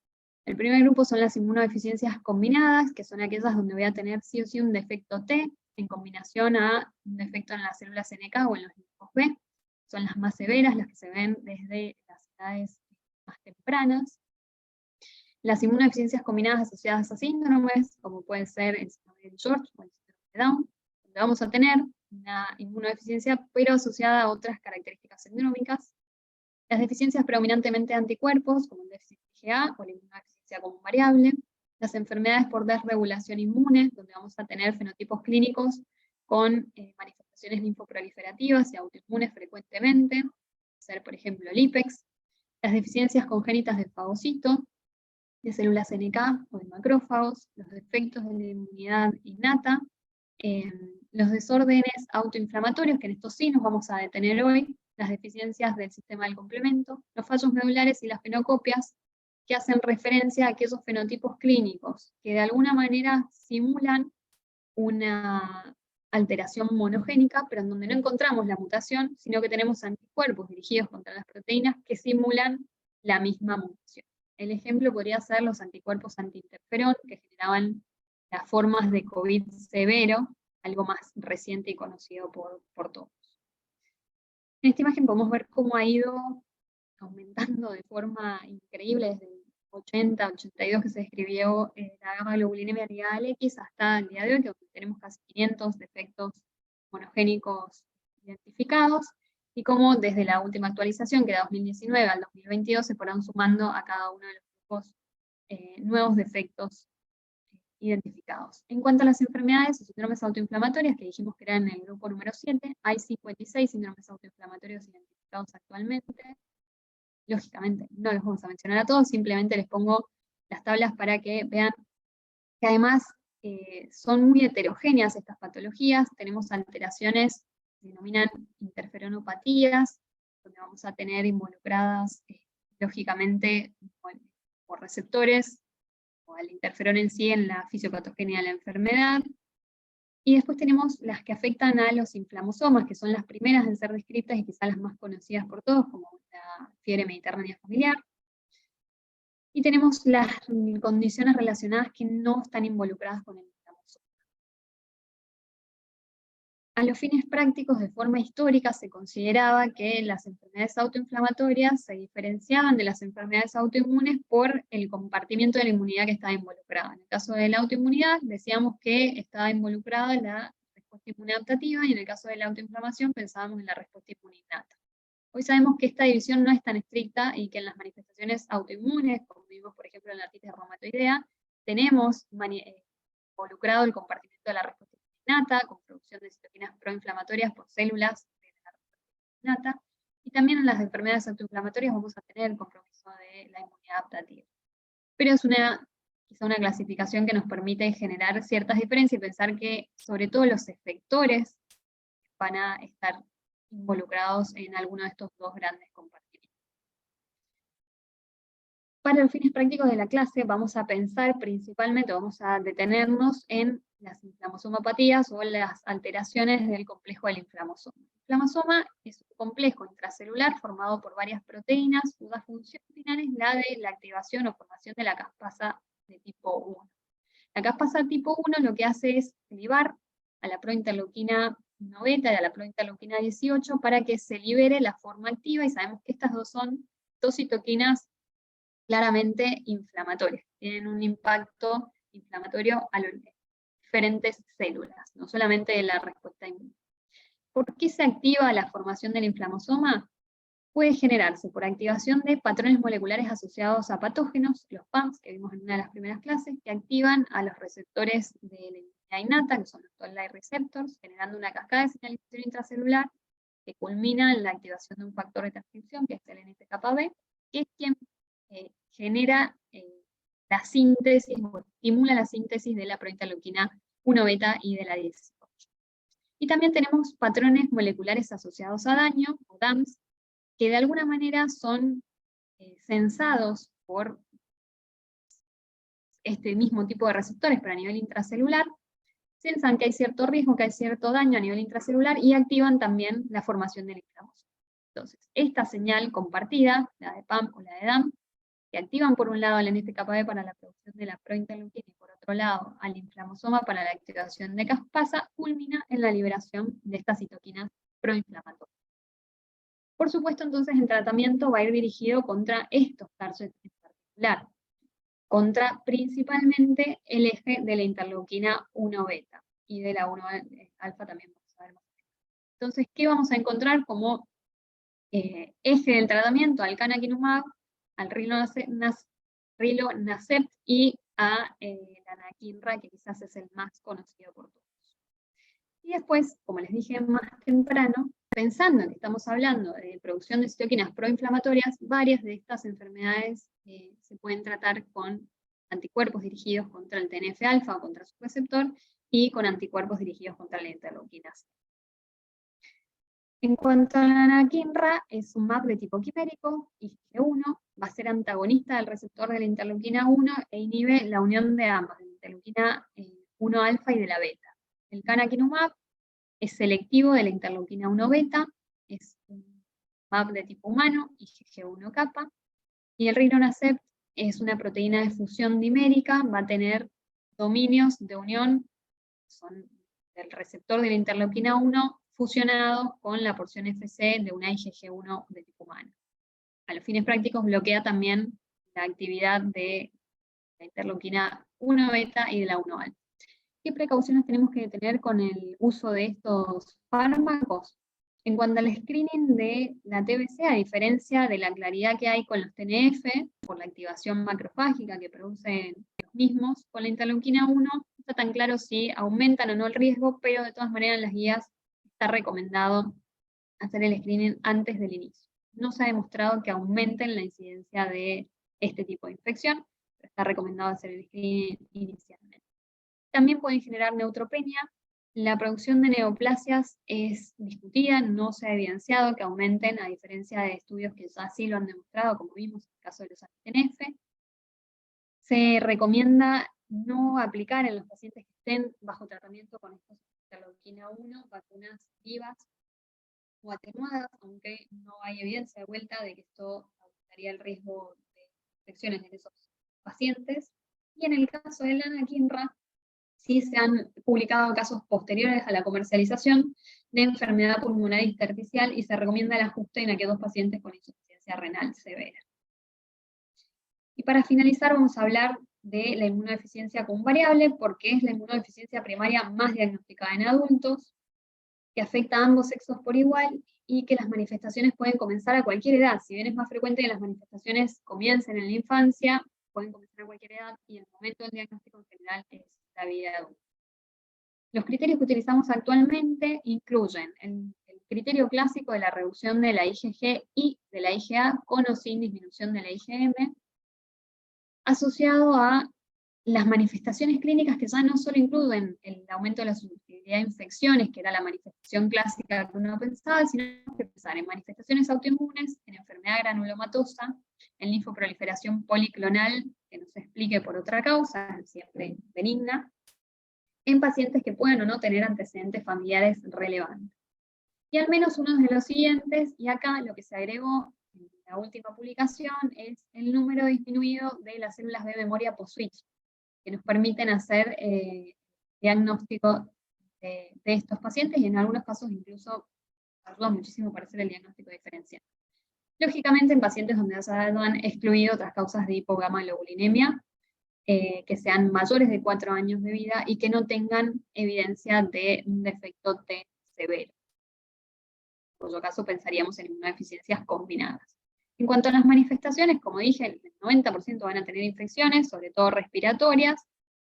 El primer grupo son las inmunodeficiencias combinadas, que son aquellas donde voy a tener sí o sí un defecto T, en combinación a un defecto en las células NK o en los linfos B. Son las más severas, las que se ven desde las edades más tempranas. Las inmunodeficiencias combinadas asociadas a síndromes, como puede ser el síndrome de George o el síndrome de Down, donde vamos a tener una inmunodeficiencia, pero asociada a otras características sindrómicas. Las deficiencias predominantemente de anticuerpos, como el déficit IgA o la inmunodeficiencia común variable. Las enfermedades por desregulación inmune, donde vamos a tener fenotipos clínicos con manifestaciones linfoproliferativas y autoinmunes frecuentemente, ser por ejemplo el IPEX. Las deficiencias congénitas del fagocito, de células NK o de macrófagos, los defectos de la inmunidad innata, los desórdenes autoinflamatorios, que en estos sí nos vamos a detener hoy, las deficiencias del sistema del complemento, los fallos medulares y las fenocopias, que hacen referencia a aquellos fenotipos clínicos que de alguna manera simulan una alteración monogénica, pero en donde no encontramos la mutación, sino que tenemos anticuerpos dirigidos contra las proteínas que simulan la misma mutación. El ejemplo podría ser los anticuerpos antiinterferón, que generaban las formas de COVID severo, algo más reciente y conocido por todos. En esta imagen podemos ver cómo ha ido aumentando de forma increíble desde el 80, 82 que se describió la gamma globulinemia ligada al X hasta el día de hoy, que tenemos casi 500 defectos monogénicos identificados, y cómo desde la última actualización, que era 2019 al 2022, se fueron sumando a cada uno de los grupos nuevos defectos identificados. En cuanto a las enfermedades o síndromes autoinflamatorias, que dijimos que eran en el grupo número 7, hay 56 síndromes autoinflamatorios identificados actualmente. Lógicamente, no los vamos a mencionar a todos, simplemente les pongo las tablas para que vean que además son muy heterogéneas estas patologías. Tenemos alteraciones que se denominan interferonopatías, donde vamos a tener involucradas, lógicamente, por receptores, o al interferón en sí en la fisiopatogenia de la enfermedad. Y después tenemos las que afectan a los inflamosomas, que son las primeras en ser descritas y quizás las más conocidas por todos, como la fiebre mediterránea familiar. Y tenemos las condiciones relacionadas que no están involucradas con el inflamosoma. A los fines prácticos, de forma histórica, se consideraba que las enfermedades autoinflamatorias se diferenciaban de las enfermedades autoinmunes por el compartimiento de la inmunidad que estaba involucrada. En el caso de la autoinmunidad, decíamos que estaba involucrada la respuesta inmune adaptativa, y en el caso de la autoinflamación pensábamos en la respuesta inmune innata. Hoy sabemos que esta división no es tan estricta y que en las manifestaciones autoinmunes, como vimos por ejemplo en la artritis reumatoidea, tenemos involucrado el compartimiento de la respuesta innata, con producción de citoquinas proinflamatorias por células de la respuesta innata, y también en las enfermedades autoinflamatorias vamos a tener el compromiso de la inmunidad adaptativa. Pero es quizá una clasificación que nos permite generar ciertas diferencias y pensar que sobre todo los efectores van a estar involucrados en alguno de estos dos grandes compartimentos. Para los fines prácticos de la clase vamos a pensar principalmente, vamos a detenernos en las inflamosomopatías o las alteraciones del complejo del inflamosoma. El inflamosoma es un complejo intracelular formado por varias proteínas, cuya función final es la de la activación o formación de la caspasa de tipo 1. La caspasa tipo 1 lo que hace es libar a la prointerleuquina 1 beta y a la prointerleuquina 18 para que se libere la forma activa, y sabemos que estas dos son dos citoquinas claramente inflamatorias, tienen un impacto inflamatorio a las diferentes células, no solamente de la respuesta inmune. ¿Por qué se activa la formación del inflamosoma? Puede generarse por activación de patrones moleculares asociados a patógenos, los PAMs, que vimos en una de las primeras clases, que activan a los receptores de la inmunidad innata, que son los toll-like receptors, generando una cascada de señalización intracelular que culmina en la activación de un factor de transcripción, que es el NF-κB, que es quien genera la síntesis, o estimula la síntesis de la prointerleuquina 1 beta y de la 18. Y también tenemos patrones moleculares asociados a daño, o DAMs, que de alguna manera son sensados por este mismo tipo de receptores, pero a nivel intracelular, sensan que hay cierto riesgo, que hay cierto daño a nivel intracelular, y activan también la formación del inflamosoma. Entonces, esta señal compartida, la de PAM o la de DAM, que que activan por un lado al NF-κB para la producción de la prointerleuquina y por otro lado al inflamosoma para la activación de caspasa, culmina en la liberación de estas citoquinas proinflamatorias. Por supuesto, entonces el tratamiento va a ir dirigido contra estos targets en particular, contra principalmente el eje de la interleuquina 1 beta y de la 1 alfa también vamos a ver más. Entonces, ¿qué vamos a encontrar como eje del tratamiento? Al canakinumab, al rilonacept y a la anakinra, que quizás es el más conocido por todos. Y después, como les dije más temprano, pensando en que estamos hablando de producción de citoquinas proinflamatorias, varias de estas enfermedades se pueden tratar con anticuerpos dirigidos contra el TNF-alfa o contra su receptor, y con anticuerpos dirigidos contra la interleuquina C. En cuanto a la anakinra, es un MAP de tipo quimérico, IgG1, va a ser antagonista del receptor de la interleuquina 1 e inhibe la unión de ambas, de la interleuquina 1 alfa y de la beta. El canakinumab es selectivo de la interleuquina 1 beta, es un MAP de tipo humano, IgG1 kappa, y el rilonacept es una proteína de fusión dimérica, va a tener dominios de unión, son del receptor de la interleuquina 1 fusionados con la porción Fc de una IgG1 de tipo humano. A los fines prácticos bloquea también la actividad de la interleuquina 1 beta y de la 1 alfa. ¿Qué precauciones tenemos que tener con el uso de estos fármacos? En cuanto al screening de la TBC, a diferencia de la claridad que hay con los TNF, por la activación macrofágica que producen los mismos, con la interleuquina 1 no está tan claro si aumentan o no el riesgo, pero de todas maneras en las guías está recomendado hacer el screening antes del inicio. No se ha demostrado que aumenten la incidencia de este tipo de infección, pero está recomendado hacer el screening inicialmente. También pueden generar neutropenia. La producción de neoplasias es discutida, no se ha evidenciado que aumenten, a diferencia de estudios que ya sí lo han demostrado, como vimos en el caso de los anti-TNF. Se recomienda no aplicar en los pacientes que estén bajo tratamiento con estos interleuquina 1, vacunas vivas o atenuadas, aunque no hay evidencia de vuelta de que esto aumentaría el riesgo de infecciones en esos pacientes. Y en el caso de la anakinra, sí se han publicado casos posteriores a la comercialización de enfermedad pulmonar intersticial y se recomienda el ajuste en aquellos pacientes con insuficiencia renal severa. Y para finalizar vamos a hablar de la inmunodeficiencia con variable, porque es la inmunodeficiencia primaria más diagnosticada en adultos, que afecta a ambos sexos por igual y que las manifestaciones pueden comenzar a cualquier edad. Si bien es más frecuente que las manifestaciones comiencen en la infancia, pueden comenzar a cualquier edad y el momento del diagnóstico en general es la vida adulta. Los criterios que utilizamos actualmente incluyen el criterio clásico de la reducción de la IgG y de la IgA con o sin disminución de la IgM, asociado a las manifestaciones clínicas que ya no solo incluyen el aumento de la susceptibilidad a infecciones, que era la manifestación clásica que uno pensaba, sino que pensar en manifestaciones autoinmunes, en enfermedad granulomatosa, en linfoproliferación policlonal, que no se explique por otra causa, siempre benigna, en pacientes que puedan o no tener antecedentes familiares relevantes. Y al menos uno de los siguientes, y acá lo que se agregó en la última publicación es el número disminuido de las células de memoria post-switch, que nos permiten hacer diagnóstico de estos pacientes, y en algunos casos incluso ayuda muchísimo para hacer el diagnóstico diferencial. Lógicamente en pacientes donde se han excluido otras causas de hipogamaglobulinemia, que sean mayores de 4 años de vida y que no tengan evidencia de un defecto T severo. En cuyo caso pensaríamos en inmunodeficiencias combinadas. En cuanto a las manifestaciones, como dije, el 90% van a tener infecciones, sobre todo respiratorias,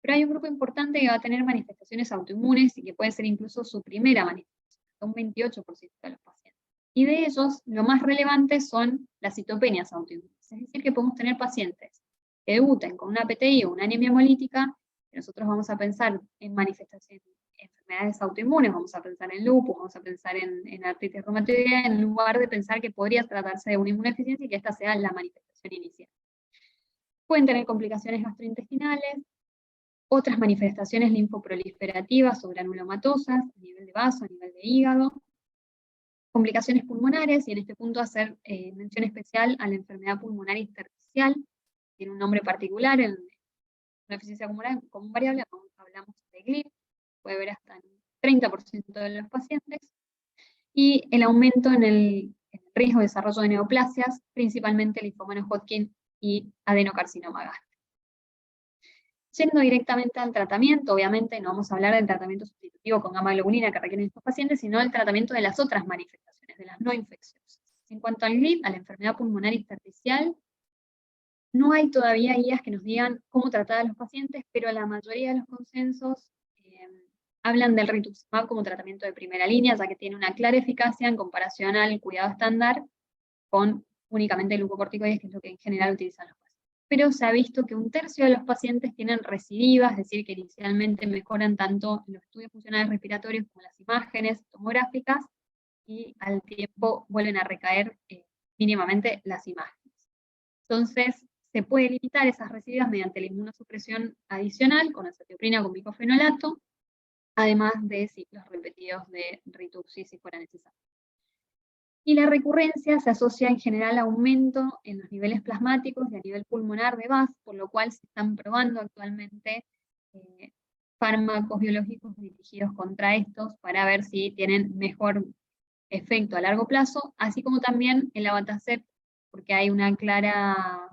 pero hay un grupo importante que va a tener manifestaciones autoinmunes y que puede ser incluso su primera manifestación, hasta un 28% de los pacientes. Y de ellos, lo más relevante son las citopenias autoinmunes. Es decir, que podemos tener pacientes que debuten con una PTI o una anemia hemolítica, que nosotros vamos a pensar en manifestaciones, enfermedades autoinmunes, vamos a pensar en lupus, vamos a pensar en artritis reumatoidea, en lugar de pensar que podría tratarse de una inmunodeficiencia y que esta sea la manifestación inicial. Pueden tener complicaciones gastrointestinales, otras manifestaciones linfoproliferativas o granulomatosas, a nivel de vaso, a nivel de hígado, complicaciones pulmonares, y en este punto hacer mención especial a la enfermedad pulmonar intersticial, tiene un nombre particular, en una eficiencia común variable, hablamos de GLID, puede ver hasta el 30% de los pacientes, y el aumento en el riesgo de desarrollo de neoplasias, principalmente linfoma no Hodgkin y adenocarcinoma gástrico. Yendo directamente al tratamiento, obviamente no vamos a hablar del tratamiento sustitutivo con gamma globulina que requieren estos pacientes, sino del tratamiento de las otras manifestaciones, de las no infecciosas. En cuanto al GLID, a la enfermedad pulmonar intersticial, no hay todavía guías que nos digan cómo tratar a los pacientes, pero la mayoría de los consensos hablan del rituximab como tratamiento de primera línea, ya que tiene una clara eficacia en comparación al cuidado estándar con únicamente glucocorticoides, que es lo que en general utilizan los pacientes. Pero se ha visto que 1/3 de los pacientes tienen recidivas, es decir, que inicialmente mejoran tanto los estudios funcionales respiratorios como las imágenes tomográficas, y al tiempo vuelven a recaer mínimamente las imágenes. Entonces, se puede limitar esas recidivas mediante la inmunosupresión adicional con azatioprina con bicofenolato, además de ciclos repetidos de rituxis si fuera necesario. Y la recurrencia se asocia en general a aumento en los niveles plasmáticos y a nivel pulmonar de VAS, por lo cual se están probando actualmente fármacos biológicos dirigidos contra estos para ver si tienen mejor efecto a largo plazo, así como también el abatacept, porque hay una clara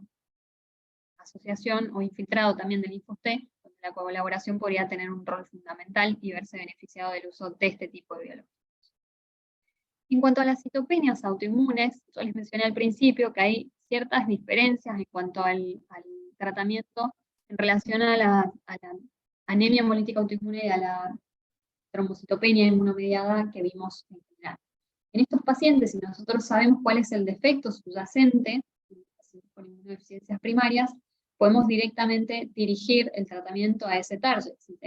asociación o infiltrado también del linfo-T, donde la colaboración podría tener un rol fundamental y verse beneficiado del uso de este tipo de biológicos. En cuanto a las citopenias autoinmunes, yo les mencioné al principio que hay ciertas diferencias en cuanto al tratamiento en relación a la anemia hemolítica autoinmune y a la trombocitopenia inmunomediada que vimos en general. En estos pacientes, si nosotros sabemos cuál es el defecto subyacente, con inmunodeficiencias primarias, podemos directamente dirigir el tratamiento a ese target. Si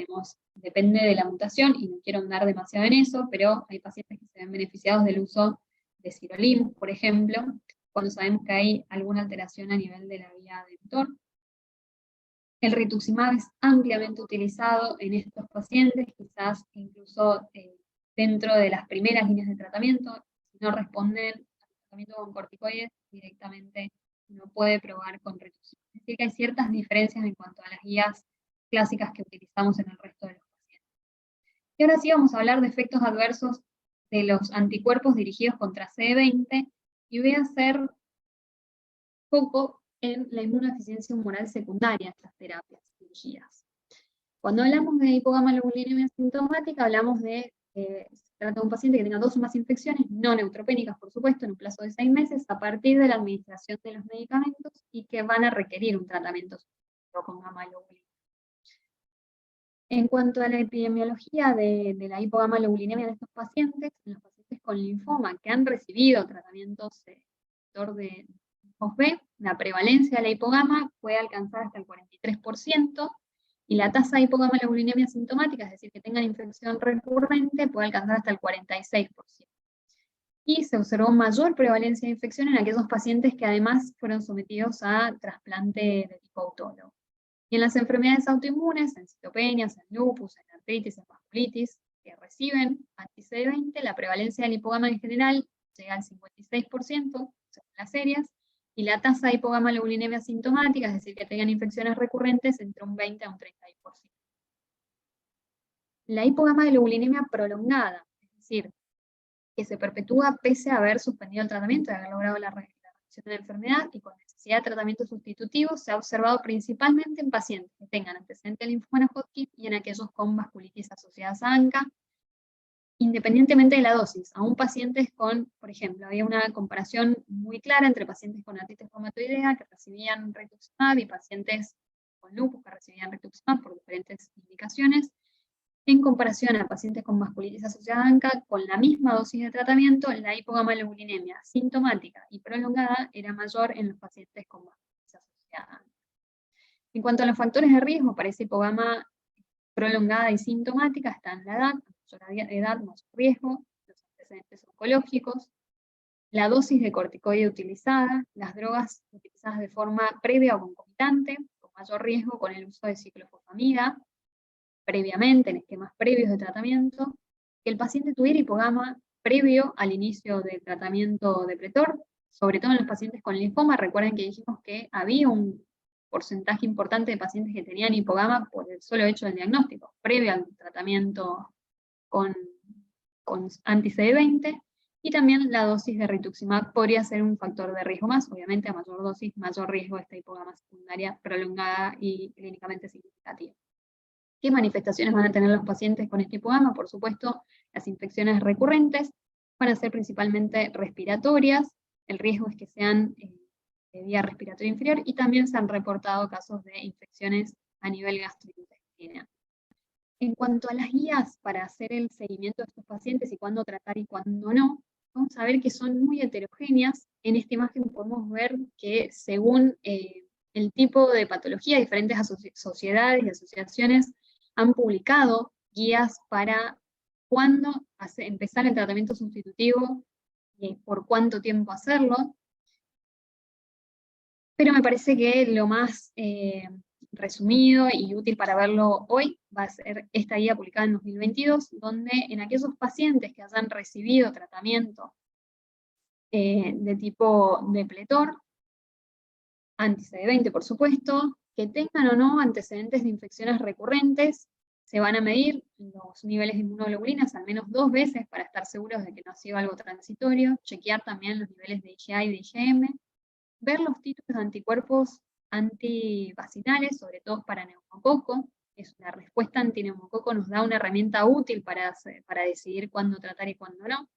depende de la mutación, y no quiero andar demasiado en eso, pero hay pacientes que se ven beneficiados del uso de sirolimus, por ejemplo, cuando sabemos que hay alguna alteración a nivel de la vía de mTOR. El rituximab es ampliamente utilizado en estos pacientes, quizás incluso dentro de las primeras líneas de tratamiento. Si no responden al tratamiento con corticoides, directamente no puede probar con rituximab. Es decir, que hay ciertas diferencias en cuanto a las guías clásicas que utilizamos en el resto de los pacientes. Y ahora sí vamos a hablar de efectos adversos de los anticuerpos dirigidos contra CD20, y voy a hacer foco en la inmunodeficiencia humoral secundaria a estas terapias dirigidas. Cuando hablamos de hipogamaglobulinemia sintomática, hablamos de se trata de un paciente que tenga 2 o más infecciones, no neutropénicas, por supuesto, en un plazo de 6 meses, a partir de la administración de los medicamentos, y que van a requerir un tratamiento con gamma-globulina. En cuanto a la epidemiología de la hipogamaglobulinemia en estos pacientes, en los pacientes con linfoma que han recibido tratamientos de linfos B, la prevalencia de la hipogama puede alcanzar hasta el 43%, y la tasa de hipogamaglobulinemia sintomática, es decir, que tengan infección recurrente, puede alcanzar hasta el 46%. Y se observó mayor prevalencia de infección en aquellos pacientes que además fueron sometidos a trasplante de tipo autólogo. Y en las enfermedades autoinmunes, en citopenias, en lupus, en artritis, en vasculitis, que reciben anti-CD20, la prevalencia del hipogama en general llega al 56%, según las series, y la tasa de hipogamaglobulinemia sintomática, es decir, que tengan infecciones recurrentes, entre un 20 a un 30%. La hipogamaglobulinemia prolongada, es decir, que se perpetúa pese a haber suspendido el tratamiento y haber logrado la reversión de la enfermedad y con necesidad de tratamiento sustitutivo, se ha observado principalmente en pacientes que tengan antecedentes de linfoma no Hodgkin y en aquellos con vasculitis asociadas a ANCA, independientemente de la dosis. Aún pacientes con, por ejemplo, había una comparación muy clara entre pacientes con artritis reumatoidea que recibían rituximab y pacientes con lupus que recibían rituximab por diferentes indicaciones, en comparación a pacientes con vasculitis asociada a ANCA, con la misma dosis de tratamiento, la hipogamaglobulinemia sintomática y prolongada era mayor en los pacientes con vasculitis asociada a ANCA. En cuanto a los factores de riesgo para esa hipogama prolongada y sintomática, están la edad, mayor edad, mayor riesgo, los antecedentes oncológicos, la dosis de corticoide utilizada, las drogas utilizadas de forma previa o concomitante, con mayor riesgo con el uso de ciclofosfamida, previamente, en esquemas previos de tratamiento, que el paciente tuviera hipogama previo al inicio del tratamiento de Pretor, sobre todo en los pacientes con linfoma. Recuerden que dijimos que había un porcentaje importante de pacientes que tenían hipogama por el solo hecho del diagnóstico, previo al tratamiento con anti-CD20, y también la dosis de rituximab podría ser un factor de riesgo más, obviamente a mayor dosis, mayor riesgo de esta hipogama secundaria prolongada y clínicamente significativa. ¿Qué manifestaciones van a tener los pacientes con este hipogama? Por supuesto, las infecciones recurrentes van a ser principalmente respiratorias, el riesgo es que sean de vía respiratoria inferior, y también se han reportado casos de infecciones a nivel gastrointestinal. En cuanto a las guías para hacer el seguimiento de estos pacientes y cuándo tratar y cuándo no, vamos a ver que son muy heterogéneas. En esta imagen podemos ver que según el tipo de patología, diferentes sociedades y asociaciones han publicado guías para cuándo empezar el tratamiento sustitutivo y por cuánto tiempo hacerlo. Pero me parece que lo más resumido y útil para verlo hoy va a ser esta guía publicada en 2022, donde en aquellos pacientes que hayan recibido tratamiento de tipo depletor, anti-CD20 por supuesto, que tengan o no antecedentes de infecciones recurrentes, se van a medir los niveles de inmunoglobulinas al menos 2 veces para estar seguros de que no ha sido algo transitorio, chequear también los niveles de IgA y de IgM, ver los títulos de anticuerpos antivacinales, sobre todo para neumococo. Es una respuesta antineumococo, nos da una herramienta útil para decidir cuándo tratar y cuándo no.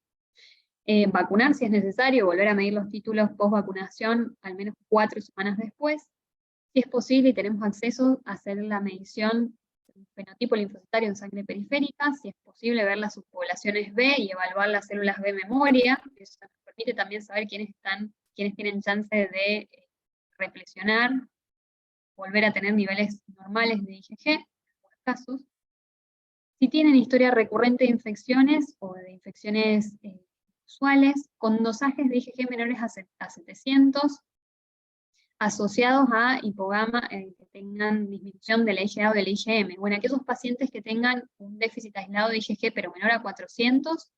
Vacunar si es necesario, volver a medir los títulos post vacunación al menos 4 semanas después. Si es posible y tenemos acceso a hacer la medición del fenotipo linfocitario en sangre periférica, si es posible ver las subpoblaciones B y evaluar las células B memoria. Eso nos permite también saber quiénes tienen chance de reflexionar, volver a tener niveles normales de IgG, en algunos casos. Si tienen historia recurrente de infecciones o de infecciones usuales, con dosajes de IgG menores a 700, asociados a hipogama que tengan disminución de la IgA o del IgM. Bueno, aquellos pacientes que tengan un déficit aislado de IgG pero menor a 400,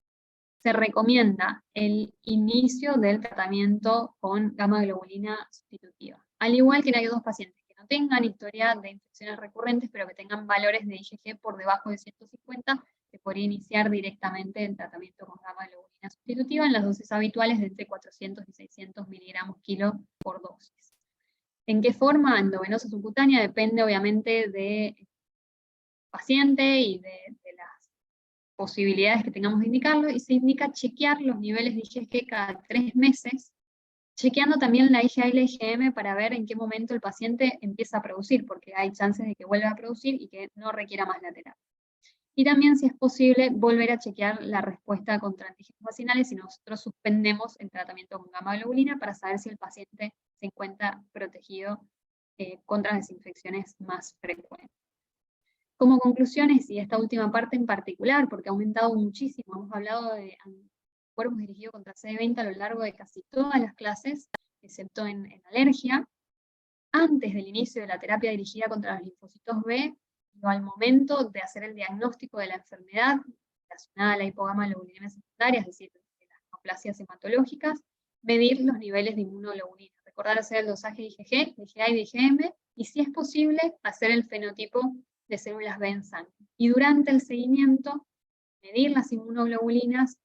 se recomienda el inicio del tratamiento con gamma globulina sustitutiva. Al igual que en aquellos pacientes que no tengan historia de infecciones recurrentes, pero que tengan valores de IgG por debajo de 150, se podría iniciar directamente el tratamiento con gamma globulina sustitutiva en las dosis habituales de entre 400 y 600 miligramos kilo por dosis. ¿En qué forma? Endovenosa subcutánea, depende obviamente del paciente y de las posibilidades que tengamos de indicarlo, y se indica chequear los niveles de IgG cada 3 meses, chequeando también la IgA y la IgM para ver en qué momento el paciente empieza a producir, porque hay chances de que vuelva a producir y que no requiera más la terapia. Y también, si es posible, volver a chequear la respuesta contra antígenos vacinales si nosotros suspendemos el tratamiento con gamma globulina para saber si el paciente se encuentra protegido contra las infecciones más frecuentes. Como conclusiones, y esta última parte en particular, porque ha aumentado muchísimo, hemos hablado de anticuerpos dirigidos contra CD20 a lo largo de casi todas las clases, excepto en alergia. Antes del inicio de la terapia dirigida contra los linfocitos B, o al momento de hacer el diagnóstico de la enfermedad relacionada a la hipogama-globulina secundaria, es decir, de las neoplasias hematológicas, medir los niveles de inmunoglobulina. Recordar hacer el dosaje de IgG, de IgA y de IgM, y si es posible, hacer el fenotipo de células B en sangre. Y durante el seguimiento, medir las inmunoglobulinas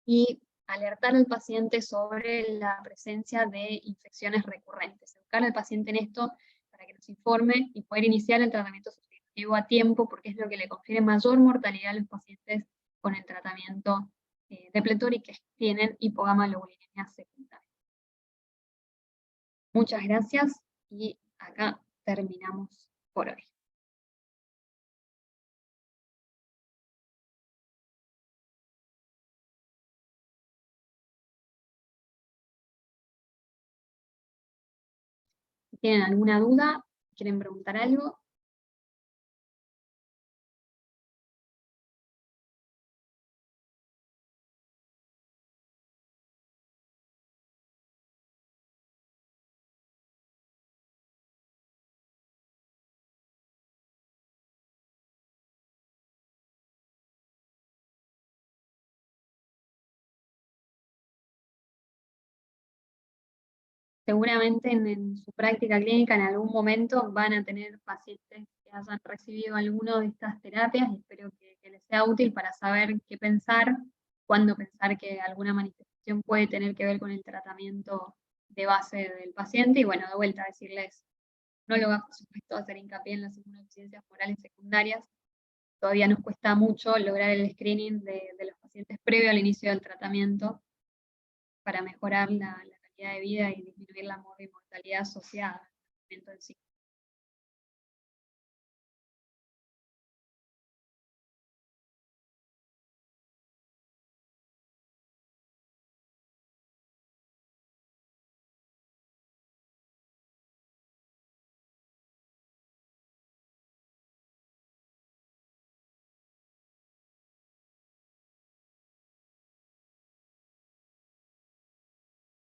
y alertar al paciente sobre la presencia de infecciones recurrentes. Educar al paciente en esto para que nos informe y poder iniciar el tratamiento sustitutivo a tiempo, porque es lo que le confiere mayor mortalidad a los pacientes con el tratamiento depletor y que tienen hipogama-globulinemia secundaria. Muchas gracias y acá terminamos por hoy. Si tienen alguna duda, quieren preguntar algo. seguramente en su práctica clínica en algún momento van a tener pacientes que hayan recibido alguna de estas terapias, y espero que les sea útil para saber qué pensar, cuándo pensar que alguna manifestación puede tener que ver con el tratamiento de base del paciente, y bueno, de vuelta decirles, no lo va, por supuesto, a hacer hincapié en las inmunodeficiencias morales secundarias. Todavía nos cuesta mucho lograr el screening de los pacientes previo al inicio del tratamiento para mejorar la calidad de vida y disminuir la mortalidad asociada al tratamiento en sí.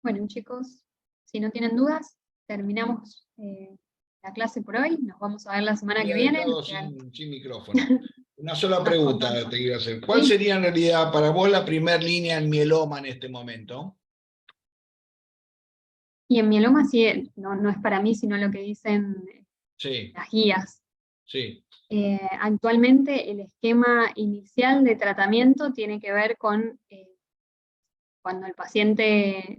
Bueno, chicos, si no tienen dudas, terminamos la clase por hoy. Nos vamos a ver la semana que Había viene. dejado sin micrófono. Una sola pregunta te quiero hacer. ¿Cuál ¿Sí? sería en realidad para vos la primera línea en mieloma en este momento? Y en mieloma sí, no es para mí, sino lo que dicen Sí, las guías. sí. Actualmente el esquema inicial de tratamiento tiene que ver con cuando el paciente,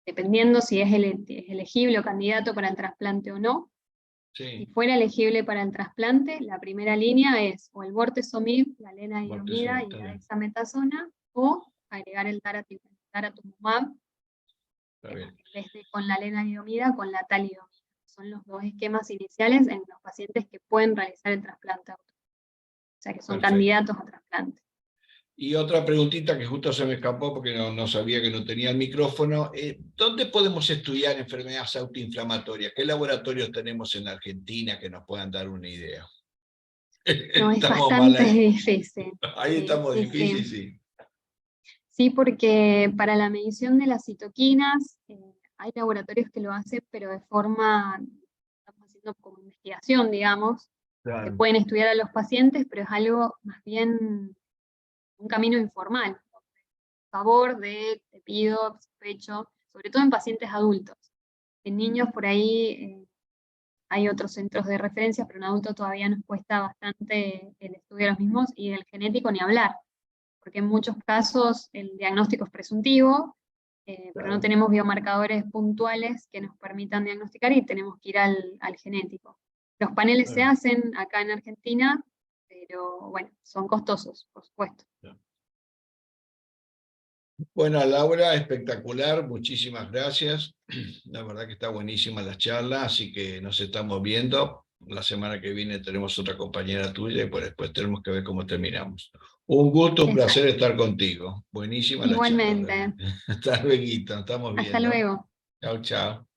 dependiendo si es elegible o candidato para el trasplante o no, si Sí, fuera elegible para el trasplante, la primera línea es o el bortezomib, la lenalidomida y la dexametasona, o agregar el daratumumab, está bien. en vez de con la lenalidomida, con la talidomida. Son los dos esquemas iniciales en los pacientes que pueden realizar el trasplante. O sea, que son Perfecto. candidatos a trasplante. Y otra preguntita que justo se me escapó porque no sabía que no tenía el micrófono. ¿Dónde podemos estudiar enfermedades autoinflamatorias? ¿Qué laboratorios tenemos en Argentina que nos puedan dar una idea? No, es Estamos mal bastante ahí. difícil. Ahí Sí, estamos sí, difíciles, sí. sí. Sí, porque para la medición de las citoquinas hay laboratorios que lo hacen, pero de forma, estamos haciendo como investigación, digamos, que Claro. pueden estudiar a los pacientes, pero es algo más bien un camino informal. A favor de, te pido, sospecho, sobre todo en pacientes adultos. En niños por ahí hay otros centros de referencia, pero en adultos todavía nos cuesta bastante el estudio de los mismos, y del genético ni hablar, porque en muchos casos el diagnóstico es presuntivo, pero no tenemos biomarcadores puntuales que nos permitan diagnosticar y tenemos que ir al genético. Los paneles se hacen acá en Argentina, pero bueno, son costosos, por supuesto. Bueno, Laura, espectacular, muchísimas gracias. La verdad que está buenísima la charla, así que nos estamos viendo. La semana que viene tenemos otra compañera tuya y pues después tenemos que ver cómo terminamos. Un gusto, un placer estar contigo. Buenísima la charla. Igualmente. Hasta luego, estamos Hasta viendo. luego. Chao, chao.